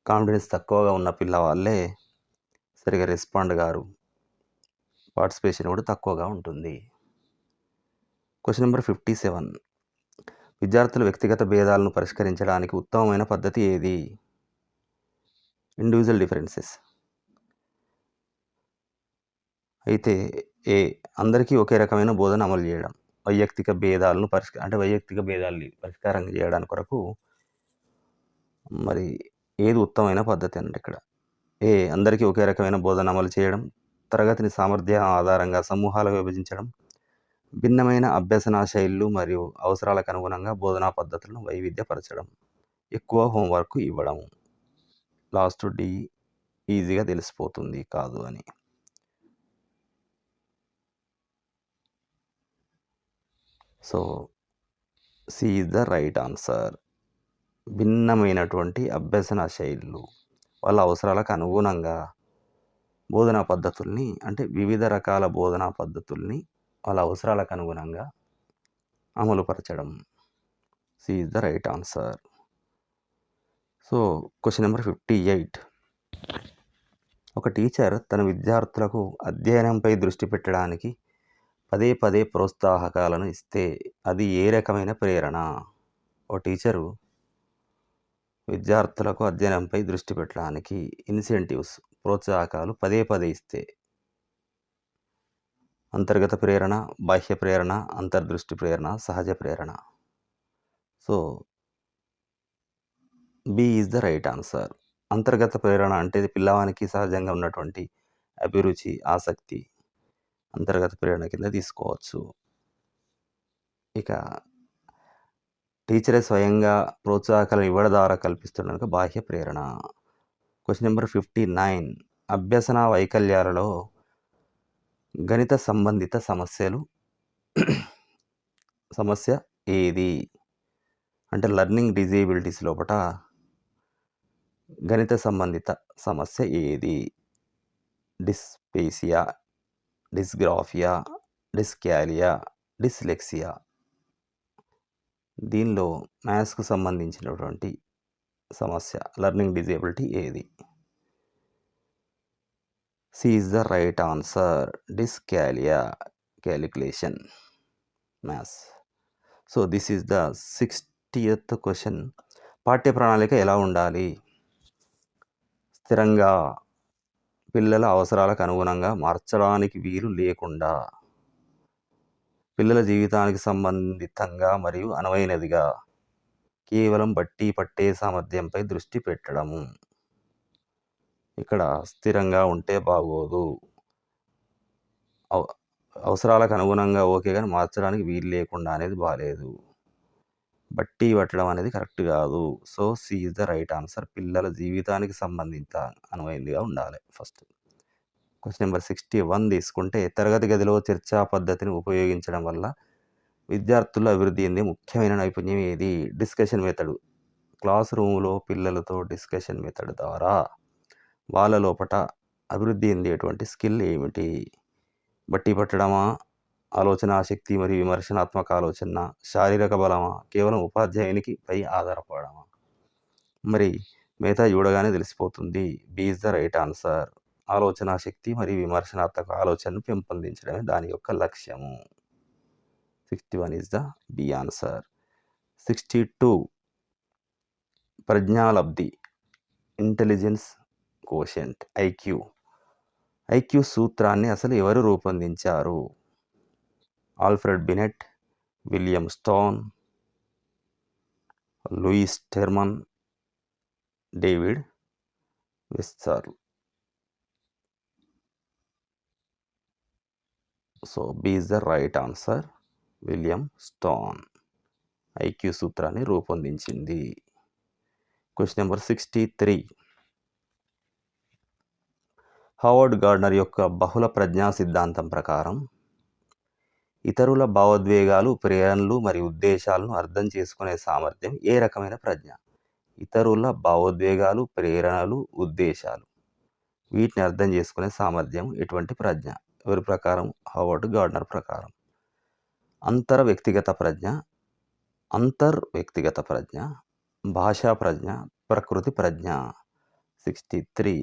కాన్ఫిడెన్స్ తక్కువగా ఉన్న పిల్లవాళ్ళే సరిగా రెస్పాండ్ గారు, పార్టిసిపేషన్ కూడా తక్కువగా ఉంటుంది. Question number 57. విద్యార్థుల వ్యక్తిగత భేదాలను పరిష్కరించడానికి ఉత్తమమైన పద్ధతి ఏది? Individual differences. అయితే ఏ అందరికీ ఒకే రకమైన బోధన అమలు చేయడం, వైయక్తిక భేదాలను వైయక్తిక భేదాలని పరిష్కారం చేయడానికి కొరకు మరి ఏది ఉత్తమమైన పద్ధతి అంటే ఇక్కడ ఏ అందరికీ ఒకే రకమైన బోధన అమలు చేయడం, తరగతిని సామర్థ్యం ఆధారంగా సమూహాలుగా విభజించడం, భిన్నమైన అభ్యసన శైలులు మరియు అవసరాలకు అనుగుణంగా బోధనా పద్ధతులను వైవిధ్యపరచడం, ఎక్కువ హోంవర్క్ ఇవ్వడం. లాస్ట్ డి ఈజీగా తెలిసిపోతుంది కాదు అని. So C is the right answer. భిన్నమైనటువంటి అభ్యసన శైలులు, వాళ్ళ అవసరాలకు అనుగుణంగా బోధనా పద్ధతుల్ని అంటే వివిధ రకాల బోధనా పద్ధతుల్ని వాళ్ళ అవసరాలకు అనుగుణంగా అమలుపరచడం. C is the right answer. So question number 58. ఒక టీచర్ తన విద్యార్థులకు అధ్యయనంపై దృష్టి పెట్టడానికి పదే పదే ప్రోత్సాహకాలను ఇస్తే అది ఏ రకమైన ప్రేరణ? ఓ టీచరు విద్యార్థులకు అధ్యయనంపై దృష్టి పెట్టడానికి ఇన్సెంటివ్స్, ప్రోత్సాహకాలు పదే పదే ఇస్తే అంతర్గత ప్రేరణ, బాహ్య ప్రేరణ, అంతర్దృష్టి ప్రేరణ, సహజ ప్రేరణ. So B is the right answer. అంతర్గత ప్రేరణ అంటే పిల్లవానికి సహజంగా ఉన్నటువంటి అభిరుచి, ఆసక్తి అంతర్గత ప్రేరణ కింద తీసుకోవచ్చు. ఇక టీచరే స్వయంగా ప్రోత్సాహకాలను ఇవ్వడం ద్వారా కల్పిస్తున్న బాహ్య ప్రేరణ. Question number 59. అభ్యసన వైకల్యాలలో గణిత సంబంధిత సమస్య ఏది? అంటే లెర్నింగ్ డిజేబిలిటీస్ లోపట గణిత సంబంధిత సమస్య ఏది? Dysphasia, dysgraphia, dyscalculia, dyslexia. దీనిలో మ్యాథ్స్కు సంబంధించినటువంటి సమస్య లెర్నింగ్ డిజేబిలిటీ ఏది? C is the right answer. Dyscalculia, calculation, maths. So this is the 60th question. పాఠ్య ప్రణాళిక ఎలా ఉండాలి? స్థిరంగా, పిల్లల అవసరాలకు అనుగుణంగా, మార్చడానికి వీలు లేకుండా, పిల్లల జీవితానికి సంబంధితంగా మరియు అనువైనదిగా, కేవలం బట్టి పట్టే సామర్థ్యంపై దృష్టి పెట్టడము. ఇక్కడ స్థిరంగా ఉంటే బాగోదు. అవసరాలకు అనుగుణంగా ఓకే, కానీ మార్చడానికి వీలు లేకుండా అనేది బాగాలేదు. బట్టి పట్టడం అనేది కరెక్ట్ కాదు. So C is the right answer. పిల్లల జీవితానికి సంబంధిత అనువైనదిగా ఉండాలి. ఫస్ట్ క్వశ్చన్ నెంబర్ 61 తీసుకుంటే, తరగతి గదిలో చర్చా పద్ధతిని ఉపయోగించడం వల్ల విద్యార్థుల అభివృద్ధి చెందే ముఖ్యమైన నైపుణ్యం ఏది? Discussion method. క్లాస్ రూమ్లో పిల్లలతో డిస్కషన్ మెథడ్ ద్వారా వాళ్ళ లోపట అభివృద్ధి చెందేటువంటి స్కిల్ ఏమిటి? బట్టి పట్టడమా, ఆలోచన శక్తి మరియు విమర్శనాత్మక ఆలోచన, శారీరక బలమా, కేవలం ఉపాధ్యాయునికి పై ఆధారపడమా? మరి మిగతా చూడగానే తెలిసిపోతుంది. B is the right answer. ఆలోచన శక్తి మరియు విమర్శనాత్మక ఆలోచనను పెంపొందించడమే దాని యొక్క లక్ష్యము. 61 ఈజ్ ద బి ఆన్సర్. 62 ప్రజ్ఞాలబ్ధి, ఇంటెలిజెన్స్ కోషెంట్, ఐక్యూ. ఐక్యూ సూత్రాన్ని అసలు ఎవరు రూపొందించారు? Alfred Binet, William Stone, Louis Terman, David Wechsler. So B is the right answer. William Stone IQ సూత్రాన్ని రూపొందించింది. Question number 63. హోవర్డ్ గార్డ్నర్ యొక్క బహుళ ప్రజ్ఞా సిద్ధాంతం ప్రకారం ఇతరుల భావోద్వేగాలు, ప్రేరణలు మరియు ఉద్దేశాలను అర్థం చేసుకునే సామర్థ్యం ఏ రకమైన ప్రజ్ఞ? ఇతరుల భావోద్వేగాలు, ప్రేరణలు, ఉద్దేశాలు, వీటిని అర్థం చేసుకునే సామర్థ్యం ఎటువంటి ప్రజ్ఞ? ఎవరి ప్రకారం? హోవర్డ్ గార్డ్నర్ ప్రకారం. అంతర్ వ్యక్తిగత ప్రజ్ఞ, అంతర్వ్యక్తిగత ప్రజ్ఞ, భాషా ప్రజ్ఞ, ప్రకృతి ప్రజ్ఞ. 63.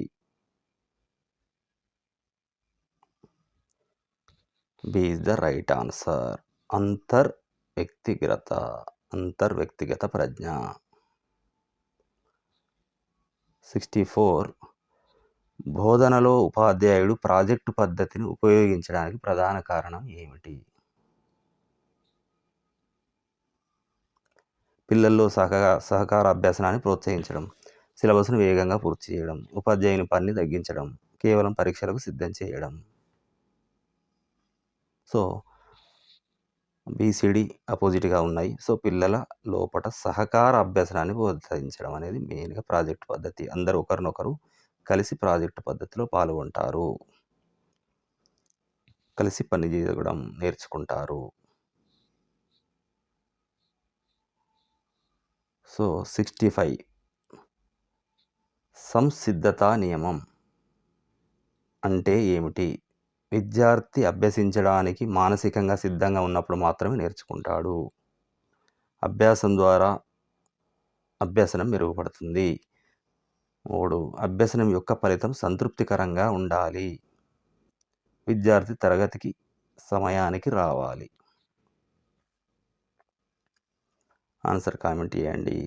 B is the right answer. అంతర్వ్యక్తిగత ప్రజ్ఞ. 64. బోధనలో ఉపాధ్యాయుడు ప్రాజెక్టు పద్ధతిని ఉపయోగించడానికి ప్రధాన కారణం ఏమిటి? పిల్లల్లో సహకార అభ్యసనాన్ని ప్రోత్సహించడం, సిలబస్ను వేగంగా పూర్తి చేయడం, ఉపాధ్యాయుని పనిని తగ్గించడం, కేవలం పరీక్షలకు సిద్ధం చేయడం. సో బీసీడీ అపోజిట్గా ఉన్నాయి. సో పిల్లల లోపల సహకార అభ్యసనాన్ని ప్రోత్సహించడం అనేది మెయిన్గా ప్రాజెక్ట్ పద్ధతి. అందరూ ఒకరినొకరు కలిసి ప్రాజెక్టు పద్ధతిలో పాల్గొంటారు, కలిసి పని చేయడం నేర్చుకుంటారు. సో 65. సంసిద్ధతా నియమం అంటే ఏమిటి? విద్యార్థి అభ్యసించడానికి మానసికంగా సిద్ధంగా ఉన్నప్పుడు మాత్రమే నేర్చుకుంటాడు. అభ్యాసం ద్వారా అభ్యసనం మెరుగుపడుతుంది. 3. అభ్యసనం యొక్క ఫలితం సంతృప్తికరంగా ఉండాలి. విద్యార్థి తరగతికి సమయానికి రావాలి. ఆన్సర్ కామెంట్ చేయండి.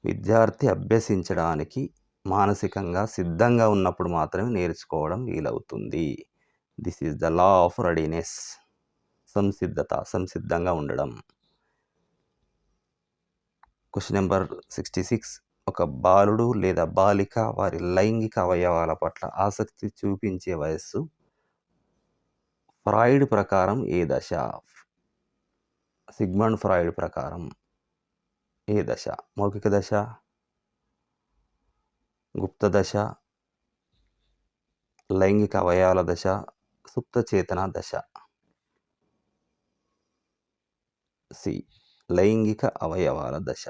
విద్యార్థి అభ్యసించడానికి మానసికంగా సిద్ధంగా ఉన్నప్పుడు మాత్రమే నేర్చుకోవడం వీలవుతుంది. This is the law of readiness. సంసిద్ధంగా ఉండడం. Question number 66. ఒక బాలుడు లేదా బాలిక వారి లైంగిక అవయవాల పట్ల ఆసక్తి చూపించే వయస్సు ఫ్రాయిడ్ ప్రకారం ఏ దశ? సిగ్మండ్ ఫ్రాయిడ్ ప్రకారం ఏ దశ? మౌఖిక దశ, గుప్త దశ, లైంగిక అవయవాల దశ, సుప్త చేతన దశ. సి లైంగిక అవయవాల దశ.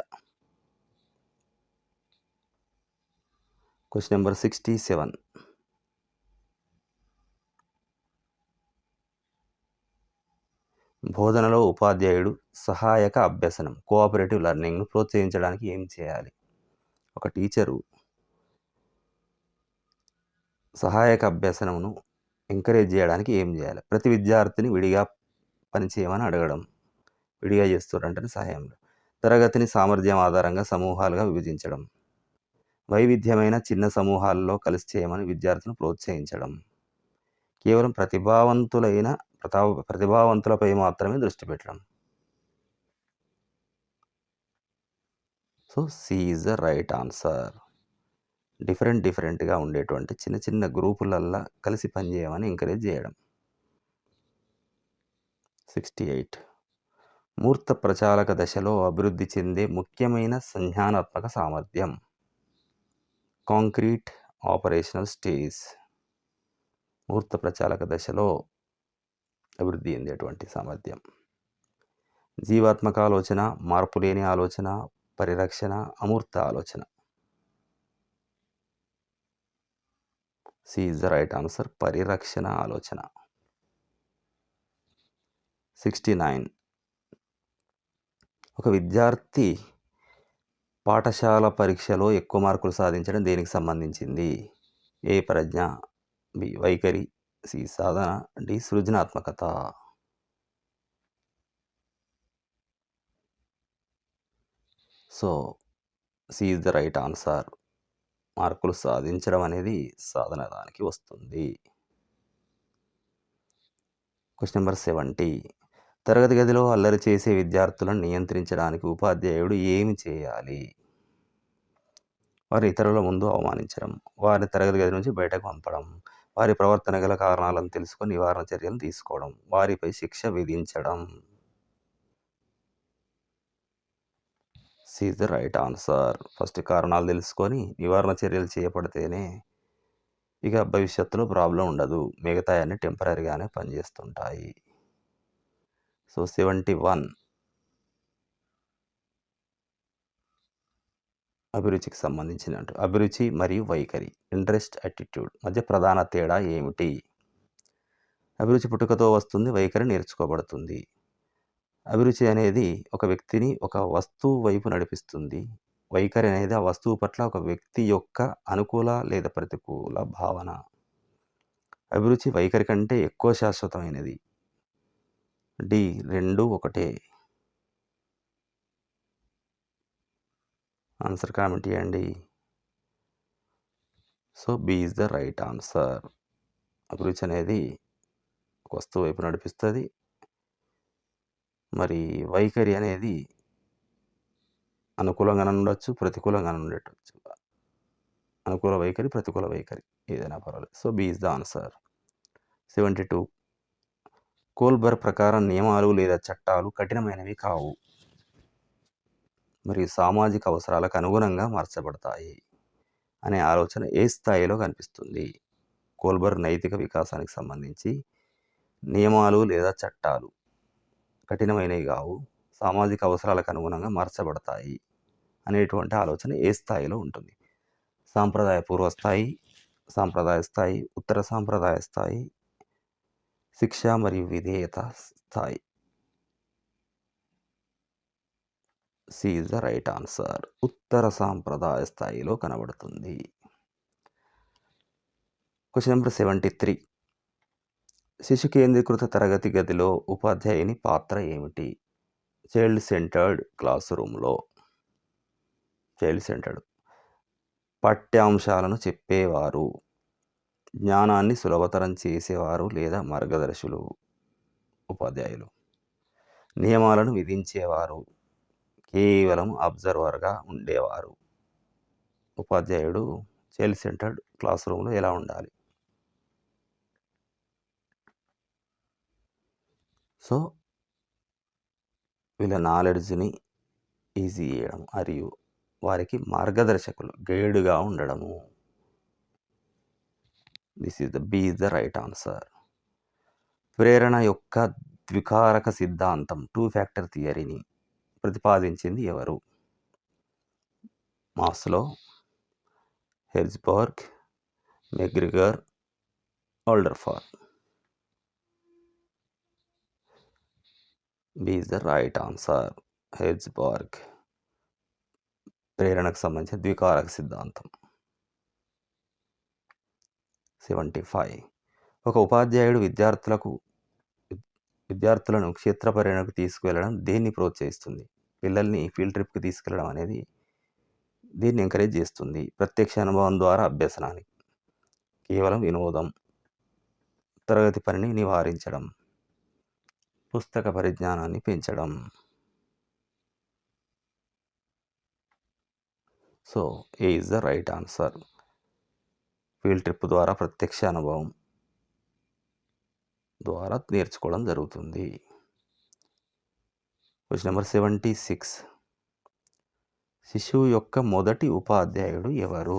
Question number 67. బోధనలో ఉపాధ్యాయుడు సహాయక అభ్యసనం కోఆపరేటివ్ లెర్నింగ్ను ప్రోత్సహించడానికి ఏం చేయాలి? ఒక టీచరు సహాయక అభ్యసనమును ఎంకరేజ్ చేయడానికి ఏం చేయాలి? ప్రతి విద్యార్థిని విడిగా పనిచేయమని అడగడం, విడిగా చేస్తారంటే సహాయంలో. తరగతిని సామర్థ్యం ఆధారంగా సమూహాలుగా విభజించడం, వైవిధ్యమైన చిన్న సమూహాల్లో కలిసి చేయమని విద్యార్థులను ప్రోత్సహించడం, కేవలం ప్రతిభావంతులపై మాత్రమే దృష్టి పెట్టడం. So C is the right answer. డిఫరెంట్గా ఉండేటువంటి చిన్న చిన్న గ్రూపులల్లా కలిసి పనిచేయమని ఎంకరేజ్ చేయడం. 68. మూర్త ప్రచాలక దశలో అభివృద్ధి చెందే ముఖ్యమైన సంజ్ఞానాత్మక సామర్థ్యం. Concrete operational stage. మూర్త ప్రచాలక దశలో అభివృద్ధి చెందేటువంటి సామర్థ్యం. జీవాత్మక ఆలోచన, మార్పులేని ఆలోచన, పరిరక్షణ, అమూర్త ఆలోచన. C is the right answer. పరిరక్షణ ఆలోచన. 69. ఒక విద్యార్థి పాఠశాల పరీక్షలో ఎక్కువ మార్కులు సాధించడం దేనికి సంబంధించింది? ఏ ప్రజ్ఞ, బి వైఖరి, సి సాధన, డి సృజనాత్మకత. So C is the right answer. మార్కులు సాధించడం అనేది సాధన దానికి వస్తుంది. Question number 70. తరగతి గదిలో అల్లరి చేసే విద్యార్థులను నియంత్రించడానికి ఉపాధ్యాయుడు ఏమి చేయాలి? వారి ఇతరుల ముందు అవమానించడం, వారిని తరగతి గది నుంచి బయటకు పంపడం, వారి ప్రవర్తన గల కారణాలను తెలుసుకొని నివారణ చర్యలు తీసుకోవడం, వారిపై శిక్ష విధించడం. C is the right answer. First కారణాలు తెలుసుకొని నివారణ చర్యలు చేపడితేనే ఇక భవిష్యత్తులో ప్రాబ్లం ఉండదు. మిగతా అన్ని టెంపరీగానే పనిచేస్తుంటాయి. సో 71. అభిరుచికి సంబంధించినట్టు అభిరుచి మరియు వైఖరి, ఇంట్రెస్ట్, యాటిట్యూడ్ మధ్య ప్రధాన తేడా ఏమిటి? అభిరుచి పుట్టుకతో వస్తుంది, వైఖరి నేర్చుకోబడుతుంది. అభిరుచి అనేది ఒక వ్యక్తిని ఒక వస్తువు వైపు నడిపిస్తుంది. వైఖరి అనేది ఆ వస్తువు పట్ల ఒక వ్యక్తి యొక్క అనుకూల లేదా ప్రతికూల భావన. అభిరుచి వైఖరి కంటే ఎక్కువ శాశ్వతమైనది. డి రెండు ఒకటే. ఆన్సర్ కామెంట్ చేయండి. So B is the right answer. అభిరుచి అనేది ఒక వస్తువు వైపు నడిపిస్తుంది. మరి వైఖరి అనేది అనుకూలంగా ఉండొచ్చు, ప్రతికూలంగా ఉండవచ్చు. అనుకూల వైఖరి, ప్రతికూల వైఖరి ఏదైనా పర్వాలేదు. So B is the answer. 72. Kohlberg ప్రకారం నియమాలు లేదా చట్టాలు కఠినమైనవి కావు మరియు సామాజిక అవసరాలకు అనుగుణంగా మార్చబడతాయి అనే ఆలోచన ఏ స్థాయిలో కనిపిస్తుంది? కోల్బర్ నైతిక వికాసానికి సంబంధించి నియమాలు లేదా చట్టాలు కఠినమైనవి కావు, సామాజిక అవసరాలకు అనుగుణంగా మార్చబడతాయి అనేటువంటి ఆలోచన ఏ స్థాయిలో ఉంటుంది? సాంప్రదాయ పూర్వ స్థాయి, సాంప్రదాయ స్థాయి, ఉత్తర సాంప్రదాయ స్థాయి, శిక్ష మరియు విధేయత స్థాయి. C is the right answer. ఉత్తర సాంప్రదాయ స్థాయిలో కనబడుతుంది. Question number 73. శిశు కేంద్రీకృత తరగతి గదిలో ఉపాధ్యాయుని పాత్ర ఏమిటి? చైల్డ్ సెంటర్డ్ క్లాస్ రూమ్లో చైల్డ్ సెంటర్డ్ పాఠ్యాంశాలను చెప్పేవారు, జ్ఞానాన్ని సులభతరం చేసేవారు లేదా మార్గదర్శులు ఉపాధ్యాయులు, నియమాలను విధించేవారు, కేవలం అబ్జర్వర్గా ఉండేవారు. ఉపాధ్యాయుడు చైల్డ్ సెంటర్డ్ క్లాస్ రూమ్లో ఎలా ఉండాలి? సో వీళ్ళ నాలెడ్జ్ని ఈజీ చేయడం మరియు వారికి మార్గదర్శకులు గైడ్గా ఉండడము. This is the B is the right answer. ప్రేరణ యొక్క ద్వికారక సిద్ధాంతం 2 ఫ్యాక్టర్ థియరీని ప్రతిపాదించింది ఎవరు? Maslow, Herzberg, McGregor, Alderfer. B is the right answer. Herzberg ప్రేరణకు సంబంధించిన ద్వికారక సిద్ధాంతం. 75. ఒక ఉపాధ్యాయుడు విద్యార్థులను క్షేత్ర పర్యటనకు తీసుకువెళ్ళడం దేన్ని ప్రోత్సహిస్తుంది? పిల్లల్ని ఫీల్డ్ ట్రిప్కి తీసుకెళ్ళడం అనేది దీన్ని ఎంకరేజ్ చేస్తుంది. ప్రత్యక్ష అనుభవం ద్వారా అభ్యసనానికి, కేవలం వినోదం, తరగతి పనిని నివారించడం, పుస్తక పరిజ్ఞానాన్ని పెంచడం. So A is the right answer. Field trip ద్వారా ప్రత్యక్ష అనుభవం ద్వారా నేర్చుకోవడం జరుగుతుంది. Question number 76. శిశువు యొక్క మొదటి ఉపాధ్యాయుడు ఎవరు?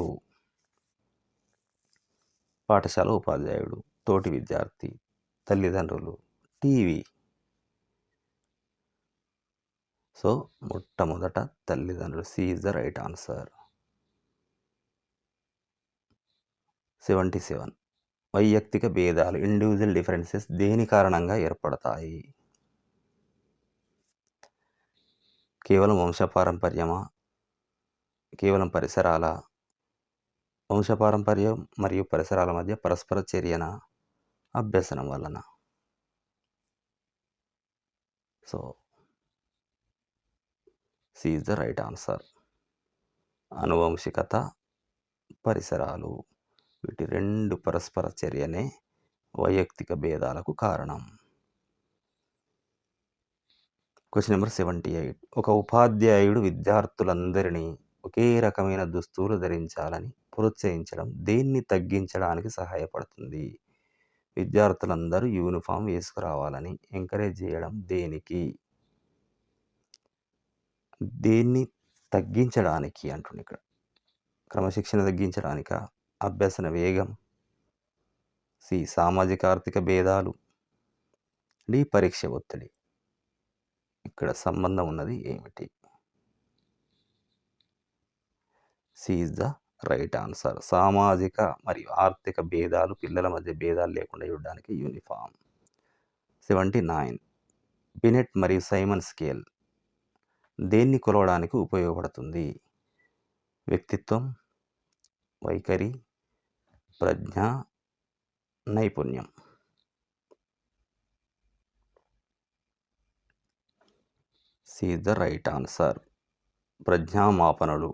పాఠశాల ఉపాధ్యాయుడు, తోటి విద్యార్థి, తల్లిదండ్రులు, టీవీ. సో మొట్టమొదట తల్లిదండ్రులు. C is the right answer. 77. వైయక్తిక భేదాలు ఇండివిజువల్ డిఫరెన్సెస్ దేని కారణంగా ఏర్పడతాయి? కేవలం వంశపారంపర్యమా, కేవలం పరిసరాల, వంశపారంపర్యం మరియు పరిసరాల మధ్య పరస్పర చర్యన, అభ్యసనం వలన? So C is the right answer. అనువంశికత, పరిసరాలు, వీటి రెండు పరస్పర చర్యనే వైయక్తిక భేదాలకు కారణం. Question number 78. ఒక ఉపాధ్యాయుడు విద్యార్థులందరినీ ఒకే రకమైన దుస్తులు ధరించాలని ప్రోత్సహించడం దేన్ని తగ్గించడానికి సహాయపడుతుంది? విద్యార్థులందరూ యూనిఫామ్ వేసుకురావాలని ఎంకరేజ్ చేయడం దేనికి? దేన్ని తగ్గించడానికి అంటుంది ఇక్కడ. క్రమశిక్షణ తగ్గించడానిక, అభ్యసన వేగం, సి సామాజిక ఆర్థిక భేదాలు, డి పరీక్ష ఒత్తిడి. ఇక్కడ సంబంధం ఉన్నది ఏమిటి? C is the right answer. సామాజిక మరియు ఆర్థిక భేదాలు, పిల్లల మధ్య భేదాలు లేకుండా చూడడానికి యూనిఫామ్. 79. బినెట్ మరియు సైమన్ స్కేల్ దేన్ని కొలవడానికి ఉపయోగపడుతుంది? వ్యక్తిత్వం, వైఖరి, ప్రజ్ఞ, నైపుణ్యం. C is the right answer. ప్రజ్ఞామాపనలు,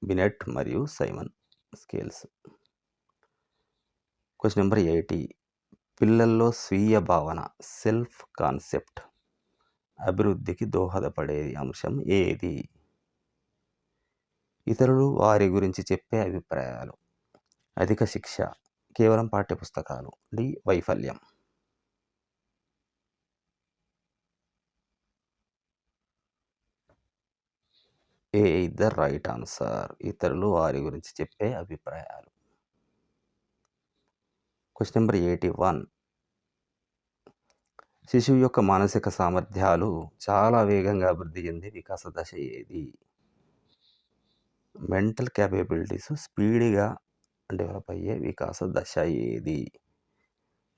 బినెట్ మరియు సైమన్ స్కేల్స్. Question number 80. పిల్లల్లో స్వీయ భావన, సెల్ఫ్ కాన్సెప్ట్ అభివృద్ధికి దోహదపడేది అంశం ఏది? ఇతరులు వారి గురించి చెప్పే అభిప్రాయాలు, అధిక శిక్ష, కేవలం పాఠ్యపుస్తకాలు, డి వైఫల్యం. ఏ ఈజ్ ద రైట్ ఆన్సర్. ఇతరులు వారి గురించి చెప్పే అభిప్రాయాలు. Question number 81. శిశువు యొక్క మానసిక సామర్థ్యాలు చాలా వేగంగా అభివృద్ధి చెందే వికాస దశ ఏది? మెంటల్ క్యాపబిలిటీస్ స్పీడ్గా డెవలప్ అయ్యే వికాస దశ ఏది?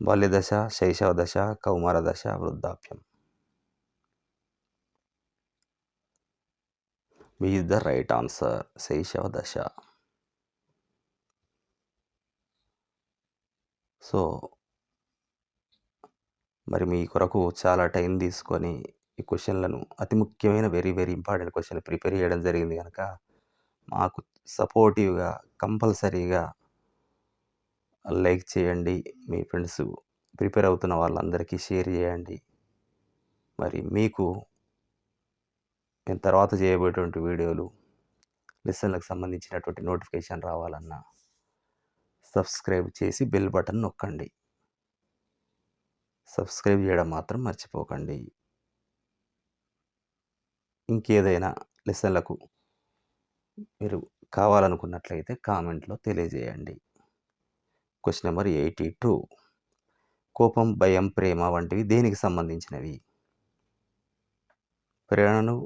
బాల్య దశ, శైశవ దశ, కౌమార దశ, వృద్ధాప్యం. B is the right answer. శైశవ దశ. సో మరి మీ కొరకు చాలా టైం తీసుకొని ఈ క్వశ్చన్లను, అతి ముఖ్యమైన very very important question prepare చేయడం జరిగింది కనుక మాకు సపోర్టివ్గా కంపల్సరీగా లైక్ చేయండి. మీ ఫ్రెండ్స్ ప్రిపేర్ అవుతున్న వాళ్ళందరికీ షేర్ చేయండి. మరి మీకు నేను తర్వాత చేయబోయేటువంటి వీడియోలు, లెసన్లకు సంబంధించినటువంటి నోటిఫికేషన్ రావాలన్నా సబ్స్క్రైబ్ చేసి బెల్ బటన్ నొక్కండి. సబ్స్క్రైబ్ చేయడం మాత్రం మర్చిపోకండి. ఇంకేదైనా లెసన్లకు మీరు కావాలనుకున్నట్లయితే కామెంట్లో తెలియజేయండి. Question number 82. కోపం, భయం, ప్రేమ వంటివి దేనికి సంబంధించినవి? ప్రేరణలు,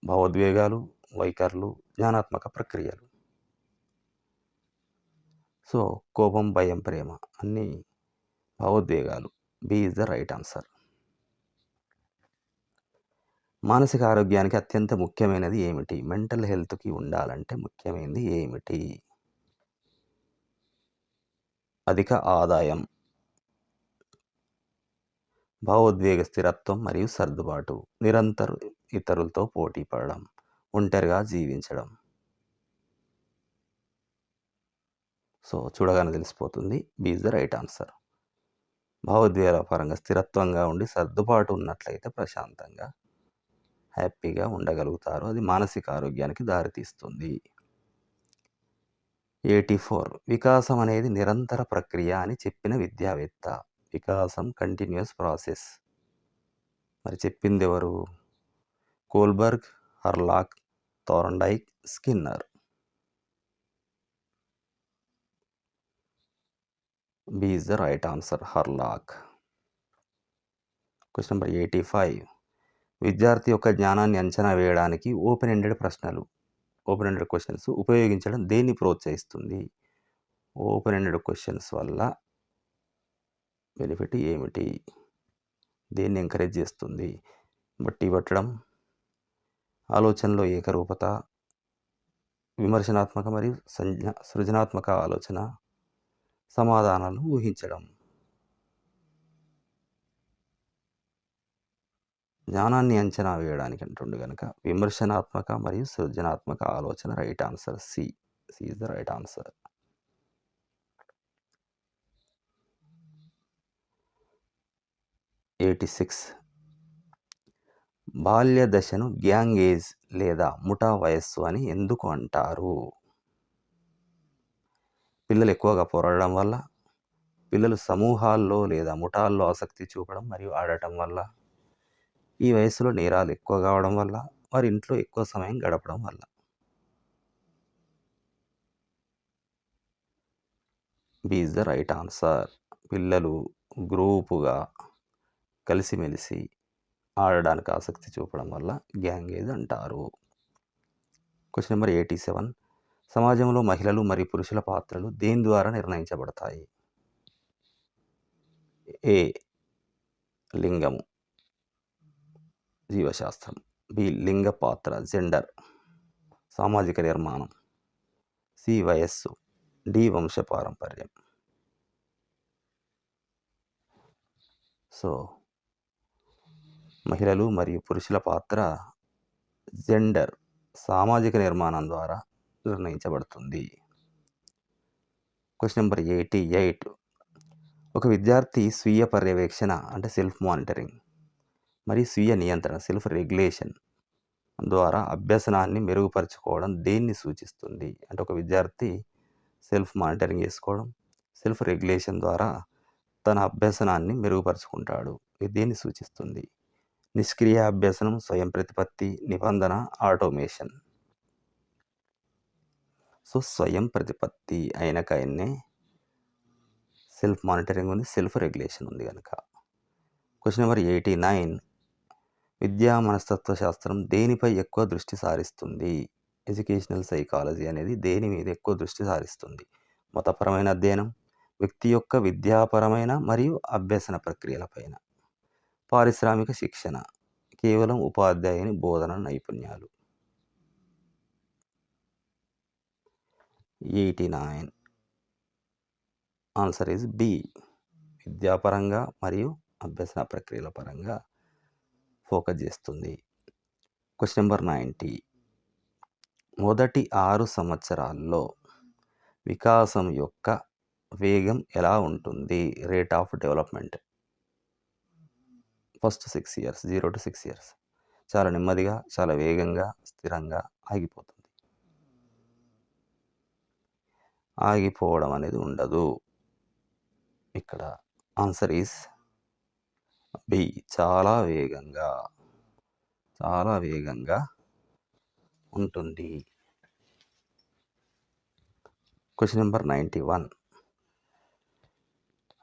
భావోద్వేగాలు, వైఖరులు, జ్ఞానాత్మక ప్రక్రియలు. సో కోపం, భయం, ప్రేమ అన్నీ భావోద్వేగాలు. B is the right answer. మానసిక ఆరోగ్యానికి అత్యంత ముఖ్యమైనది ఏమిటి? మెంటల్ హెల్త్‌కి ఉండాలంటే ముఖ్యమైనది ఏమిటి? అధిక ఆదాయం, భావోద్వేగ స్థిరత్వం మరియు సర్దుబాటు, నిరంతరం ఇతరులతో పోటీ పడడం, ఒంటరిగా జీవించడం. సో చూడగానే తెలిసిపోతుంది. B is the right answer. భావోద్వేగాల పరంగా స్థిరత్వంగా ఉండి సర్దుబాటు ఉన్నట్లయితే ప్రశాంతంగా హ్యాపీగా ఉండగలుగుతారు. అది మానసిక ఆరోగ్యానికి దారితీస్తుంది. 84 వికాసం అనేది నిరంతర ప్రక్రియ అని చెప్పిన విద్యావేత్త. వికాసం కంటిన్యూస్ ప్రాసెస్. మరి చెప్పింది ఎవరు? Kohlberg, Hurlock, Thorndike, Skinner. B is the right answer, Hurlock. Question number 85 విద్యార్థి యొక్క జ్ఞానాన్ని అంచనా వేయడానికి ఓపెన్ ఎండెడ్ క్వశ్చన్స్ ఉపయోగించడం దేన్ని ప్రోత్సహిస్తుంది? ఓపెన్ ఎండెడ్ క్వశ్చన్స్ వల్ల బెనిఫిట్ ఏమిటి? దేన్ని ఎంకరేజ్ చేస్తుంది? బట్టి పట్టడం, ఆలోచనలో ఏకరూపత, విమర్శనాత్మక మరియు సృజనాత్మక ఆలోచన, సమాధానాలను ఊహించడం. జ్ఞానాన్ని అంచనా వేయడానికి అంటుండే కనుక విమర్శనాత్మక మరియు సృజనాత్మక ఆలోచన right answer. C is the right answer. బాల్య దశను గ్యాంగ్ ఏజ్ లేదా ముఠా వయస్సు అని ఎందుకు అంటారు? పిల్లలు ఎక్కువగా పోరాడడం వల్ల, పిల్లలు సమూహాల్లో లేదా ముఠాల్లో ఆసక్తి చూపడం మరియు ఆడటం వల్ల, ఈ వయసులో నేరాలు ఎక్కువ కావడం వల్ల, వారి ఇంట్లో ఎక్కువ సమయం గడపడం వల్ల. B is the right answer. పిల్లలు గ్రూపుగా కలిసిమెలిసి ఆడడానికి ఆసక్తి చూపడం వల్ల గ్యాంగ్ ఏజ్ అంటారు. క్వశ్చన్ నెంబర్ 87 సమాజంలో మహిళలు మరియు పురుషుల పాత్రలు దేని ద్వారా నిర్ణయించబడతాయి? ఏ లింగము, జీవశాస్త్రం. బి లింగ పాత్ర, జెండర్, సామాజిక నిర్మాణం. సి వయస్సు. డి వంశపారంపర్యం. సో మహిళలు మరియు పురుషుల పాత్ర జెండర్, సామాజిక నిర్మాణం ద్వారా నిర్ణయించబడుతుంది. క్వశ్చన్ నెంబర్ 88 ఒక విద్యార్థి స్వీయ పర్యవేక్షణ అంటే సెల్ఫ్ మానిటరింగ్ మరియు స్వీయ నియంత్రణ సెల్ఫ్ రెగ్యులేషన్ ద్వారా అభ్యసనాన్ని మెరుగుపరుచుకోవడం దేన్ని సూచిస్తుంది? అంటే ఒక విద్యార్థి సెల్ఫ్ మానిటరింగ్ చేసుకోవడం, సెల్ఫ్ రెగ్యులేషన్ ద్వారా తన అభ్యసనాన్ని మెరుగుపరుచుకుంటాడు. ఇది దేన్ని సూచిస్తుంది? నిష్క్రియ అభ్యసనం, స్వయం ప్రతిపత్తి, నిబంధన, ఆటోమేషన్. సో స్వయం ప్రతిపత్తి అయినకైనే సెల్ఫ్ మానిటరింగ్ ఉంది, సెల్ఫ్ రెగ్యులేషన్ ఉంది కనుక. క్వశ్చన్ నెంబర్ 89 విద్యా మనస్తత్వ శాస్త్రం దేనిపై ఎక్కువ దృష్టి సారిస్తుంది? ఎడ్యుకేషనల్ సైకాలజీ అనేది దేని మీద ఎక్కువ దృష్టి సారిస్తుంది? మతపరమైన అధ్యయనం, వ్యక్తి యొక్క విద్యాపరమైన మరియు అభ్యసన ప్రక్రియలపైన, పారిశ్రామిక శిక్షణ, కేవలం ఉపాధ్యాయుని బోధన నైపుణ్యాలు. 89 ఆన్సర్ ఈజ్ బి విద్యాపరంగా మరియు అభ్యసన ప్రక్రియల పరంగా ఫోకస్ చేస్తుంది. క్వశ్చన్ నెంబర్ 90 మొదటి 6 సంవత్సరాల్లో వికాసం యొక్క వేగం ఎలా ఉంటుంది? Rate of development. First 6 years 0 to 6 years చాలా నెమ్మదిగా, చాలా వేగంగా, స్థిరంగా ఆగిపోతుంది. ఆగిపోవడం అనేది ఉండదు. ఇక్కడ ఆన్సర్ ఈస్ బి చాలా వేగంగా ఉంటుంది. క్వశ్చన్ నెంబర్ 91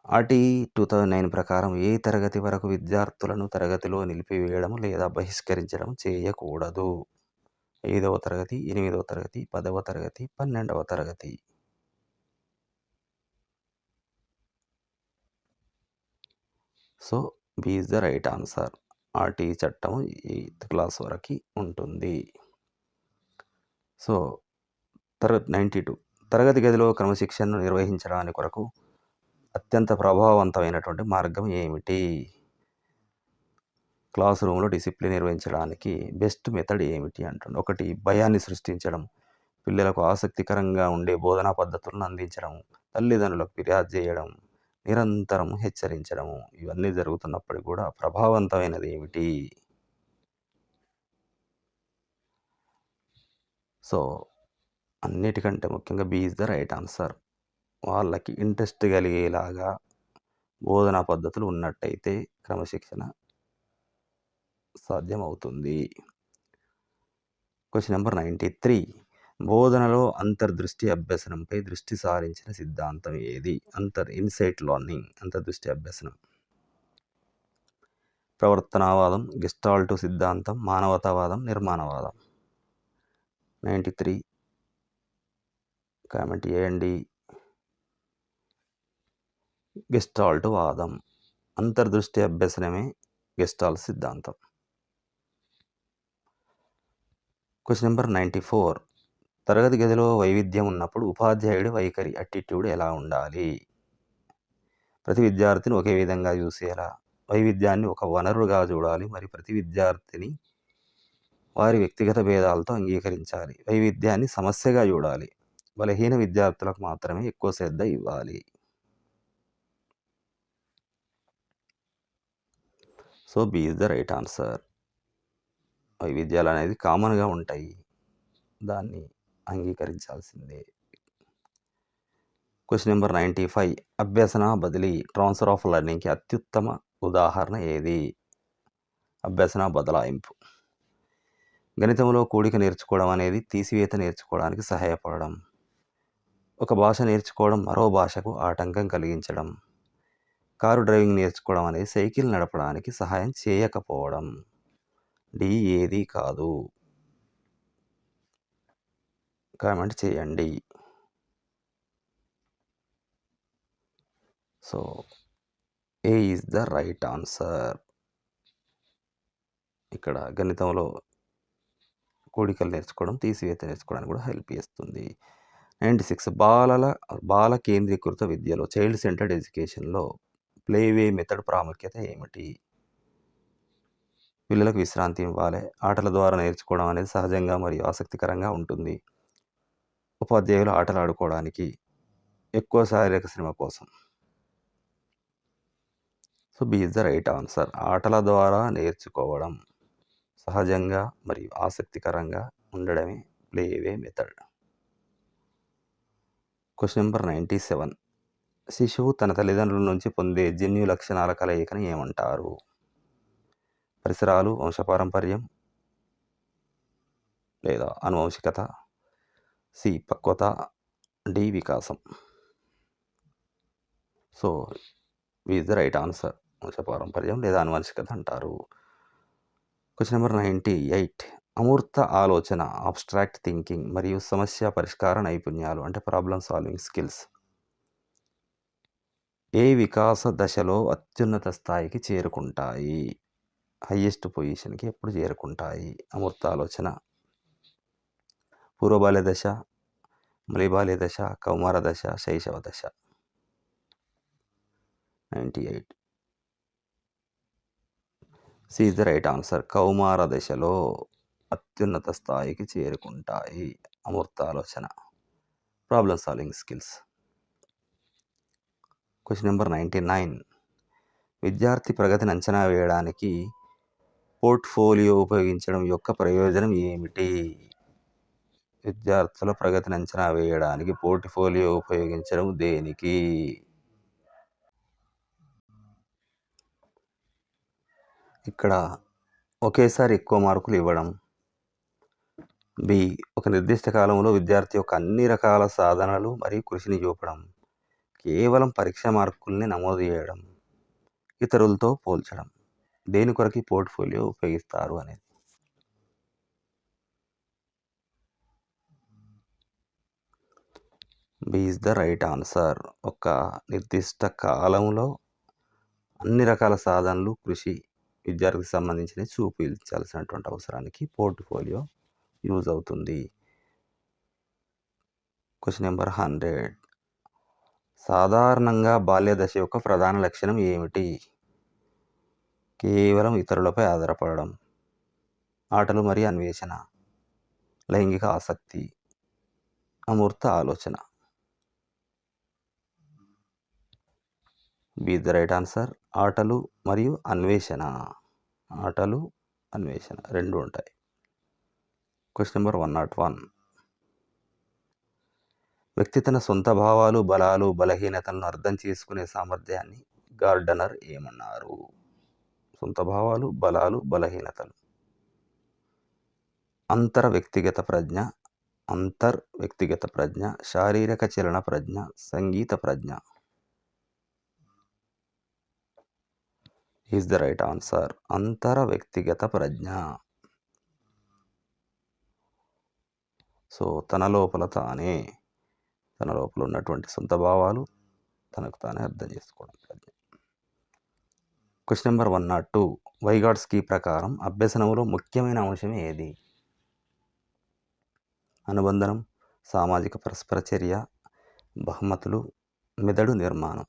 ఆర్టీ 2009 ప్రకారం ఏ తరగతి వరకు విద్యార్థులను తరగతిలో నిలిపివేయడం లేదా బహిష్కరించడం చేయకూడదు? 5వ తరగతి, 8వ తరగతి, 10వ తరగతి, 12వ తరగతి. So B is the right answer. RT చట్టం 8th క్లాస్ వరకు ఉంటుంది. సో 92 తరగతి గదిలో క్రమశిక్షణను నిర్వహించడానికి కొరకు అత్యంత ప్రభావవంతమైనటువంటి మార్గం ఏమిటి? క్లాస్ రూమ్లో డిసిప్లిన్ నిర్వహించడానికి బెస్ట్ మెథడ్ ఏమిటి అంటుండే. 1 భయాన్ని సృష్టించడం, పిల్లలకు ఆసక్తికరంగా ఉండే బోధనా పద్ధతులను అందించడం, తల్లిదండ్రులకు ఫిర్యాదు చేయడం, నిరంతరం హెచ్చరించడము. ఇవన్నీ జరుగుతున్నప్పటికీ కూడా ప్రభావవంతమైనది ఏమిటి? సో అన్నిటికంటే ముఖ్యంగా B is the right answer. వాళ్ళకి ఇంట్రెస్ట్ కలిగేలాగా బోధనా పద్ధతులు ఉన్నట్టయితే క్రమశిక్షణ సాధ్యమవుతుంది. క్వశ్చన్ నెంబర్ 93. బోధనలో అంతర్దృష్టి అభ్యసనంపై దృష్టి సారించిన సిద్ధాంతం ఏది? ఇన్సైట్ లెర్నింగ్, అంతర్దృష్టి అభ్యసనం. ప్రవర్తనావాదం, గెస్టాల్ట్ సిద్ధాంతం, మానవతావాదం, నిర్మాణవాదం. 93 కామెంట్ చేయండి. గెస్టాల్ట్ వాదం, అంతర్దృష్టి అభ్యసనమే గెస్టాల్ట్ సిద్ధాంతం. Question number 94. తరగతి గదిలో వైవిధ్యం ఉన్నప్పుడు ఉపాధ్యాయుడి వైఖరి, అటిట్యూడ్ ఎలా ఉండాలి? ప్రతి విద్యార్థిని ఒకే విధంగా చూసేలా, వైవిధ్యాన్ని ఒక వనరుగా చూడాలి, మరి ప్రతి విద్యార్థిని వారి వ్యక్తిగత భేదాలతో అంగీకరించాలి. వైవిధ్యాన్ని సమస్యగా చూడాలి, బలహీన విద్యార్థులకు మాత్రమే ఎక్కువ శ్రద్ధ ఇవ్వాలి. So B is the right answer. వైవిధ్యాలు అనేది కామన్గా ఉంటాయి, దాన్ని అంగీకరించాల్సిందే. Question number 95. అభ్యసన బదిలీ, ట్రాన్స్ఫర్ ఆఫ్ లెర్నింగ్కి అత్యుత్తమ ఉదాహరణ ఏది? అభ్యసన బదలాయింపు. గణితంలో కూడిక నేర్చుకోవడం అనేది తీసివేత నేర్చుకోవడానికి సహాయపడడం. ఒక భాష నేర్చుకోవడం మరో భాషకు ఆటంకం కలిగించడం. కారు డ్రైవింగ్ నేర్చుకోవడం అనేది సైకిల్ నడపడానికి సహాయం చేయకపోవడం. డి ఏది కాదు. కామెంట్ చేయండి. So A is the right answer. ఇక్కడ గణితంలో కూడికలు నేర్చుకోవడం తీసివేత నేర్చుకోవడానికి కూడా హెల్ప్ చేస్తుంది. 96. బాల కేంద్రీకృత విద్యలో, చైల్డ్ సెంటర్డ్ ఎడ్యుకేషన్లో ప్లేవే మెథడ్ ప్రాముఖ్యత ఏమిటి? పిల్లలకు విశ్రాంతి ఇవ్వాలి, ఆటల ద్వారా నేర్చుకోవడం అనేది సహజంగా మరియు ఆసక్తికరంగా ఉంటుంది. ఉపాధ్యాయులు ఆటలు ఆడుకోవడానికి, ఎక్కువ శారీరక శ్రమ కోసం. So B is the right answer. ఆటల ద్వారా నేర్చుకోవడం సహజంగా మరియు ఆసక్తికరంగా ఉండడమే ప్లేవే మెథడ్. Question number 97. శిశువు తన తల్లిదండ్రుల నుంచి పొందే జన్యు లక్షణాల కలయికని ఏమంటారు? పరిసరాలు, వంశపారంపర్యం, లేదా అనువంశికత, సి పక్వత, డి వికాసం. So is the right answer. వంశపారంపర్యం లేదా అనువంశికత అంటారు. Question number 98. అమూర్త ఆలోచన, అబ్స్ట్రాక్ట్ థింకింగ్ మరియు సమస్య పరిష్కార నైపుణ్యాలు అంటే ప్రాబ్లమ్ సాల్వింగ్ స్కిల్స్ ఏ వికాస దశలో అత్యున్నత స్థాయికి చేరుకుంటాయి? హయ్యెస్ట్ పొజిషన్కి ఎప్పుడు చేరుకుంటాయి? అమూర్త ఆలోచన పూర్వబాల్య దశ, మలిబాల్య దశ, కౌమార దశ, శైశవ దశ. 98 C is the right answer. కౌమార దశలో అత్యున్నత స్థాయికి చేరుకుంటాయి అమూర్త ఆలోచన, problem solving skills. Question number 99. విద్యార్థి ప్రగతిని అంచనా వేయడానికి పోర్ట్ఫోలియో ఉపయోగించడం యొక్క ప్రయోజనం ఏమిటి? విద్యార్థుల ప్రగతిని అంచనా వేయడానికి పోర్ట్ఫోలియో ఉపయోగించడం దేనికి? ఇక్కడ ఒకేసారి ఎక్కువ మార్కులు ఇవ్వడం. బి ఒక నిర్దిష్ట కాలంలో విద్యార్థి యొక్క అన్ని రకాల సాధనలు మరియు కృషిని చూపడం. కేవలం పరీక్ష మార్కుల్ని నమోదు చేయడం, ఇతరులతో పోల్చడం. దేని కొరకు ఈ పోర్ట్‌ఫోలియో ఉపయోగిస్తారు అనేది. B is the right answer. ఒక నిర్దిష్ట కాలంలో అన్ని రకాల సాధనలు, కృషి విద్యార్థికి సంబంధించినవి చూపించాల్సినటువంటి అవసరానికి పోర్ట్‌ఫోలియో యూజ్ అవుతుంది. Question number 100. సాధారణంగా బాల్య దశ యొక్క ప్రధాన లక్షణం ఏమిటి? కేవలం ఇతరులపై ఆధారపడడం, ఆటలు మరియు అన్వేషణ, లైంగిక ఆసక్తి, అమూర్త ఆలోచన. Be the right answer. ఆటలు మరియు అన్వేషణ. ఆటలు, అన్వేషణ రెండు ఉంటాయి. Question number 101. వ్యక్తి తన సొంత భావాలు, బలాలు, బలహీనతలను అర్థం చేసుకునే సామర్థ్యాన్ని గార్డనర్ ఏమన్నారు? సొంత భావాలు, బలాలు, బలహీనతలు. వ్యక్తిగత ప్రజ్ఞ, శారీరక చలన ప్రజ్ఞ, సంగీత ప్రజ్ఞ. Is the right answer. వ్యక్తిగత ప్రజ్ఞ. సో తన లోపల ఉన్నటువంటి సొంత భావాలు తనకు తానే అర్థం చేసుకోవడం ప్రజ్ఞ. Question number 102. వైగాట్స్కీ ప్రకారం అభ్యసనంలో ముఖ్యమైన అంశం ఏది? అనుబంధనం, సామాజిక పరస్పర చర్య, బహుమతులు, మెదడు నిర్మాణం.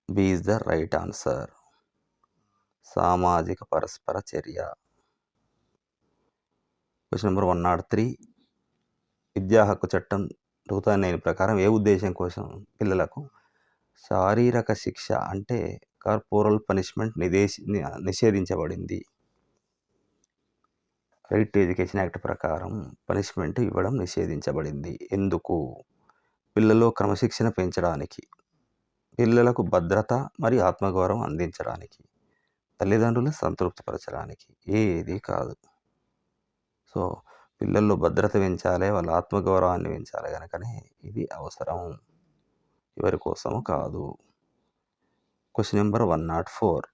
B is the right answer. సామాజిక పరస్పర చర్య. Question number 103. విద్యా హక్కు చట్టం 2009 ప్రకారం ఏ ఉద్దేశం కోసం పిల్లలకు శారీరక శిక్ష అంటే కార్పోరల్ పనిష్మెంట్ నిషేధించబడింది? రైట్ టు ఎడ్యుకేషన్ యాక్ట్ ప్రకారం పనిష్మెంట్ ఇవ్వడం నిషేధించబడింది. ఎందుకు? పిల్లల్లో క్రమశిక్షణ పెంచడానికి, పిల్లలకు భద్రత మరియు ఆత్మగౌరవం అందించడానికి, తల్లిదండ్రులను సంతృప్తిపరచడానికి. ఏది కాదు. సో పిల్లల్లో భద్రత పెంచాలి, వాళ్ళ ఆత్మగౌరవాన్ని పెంచాలి కనుకనే ఇది అవసరం, ఎవరి కోసము కాదు. Question number 104.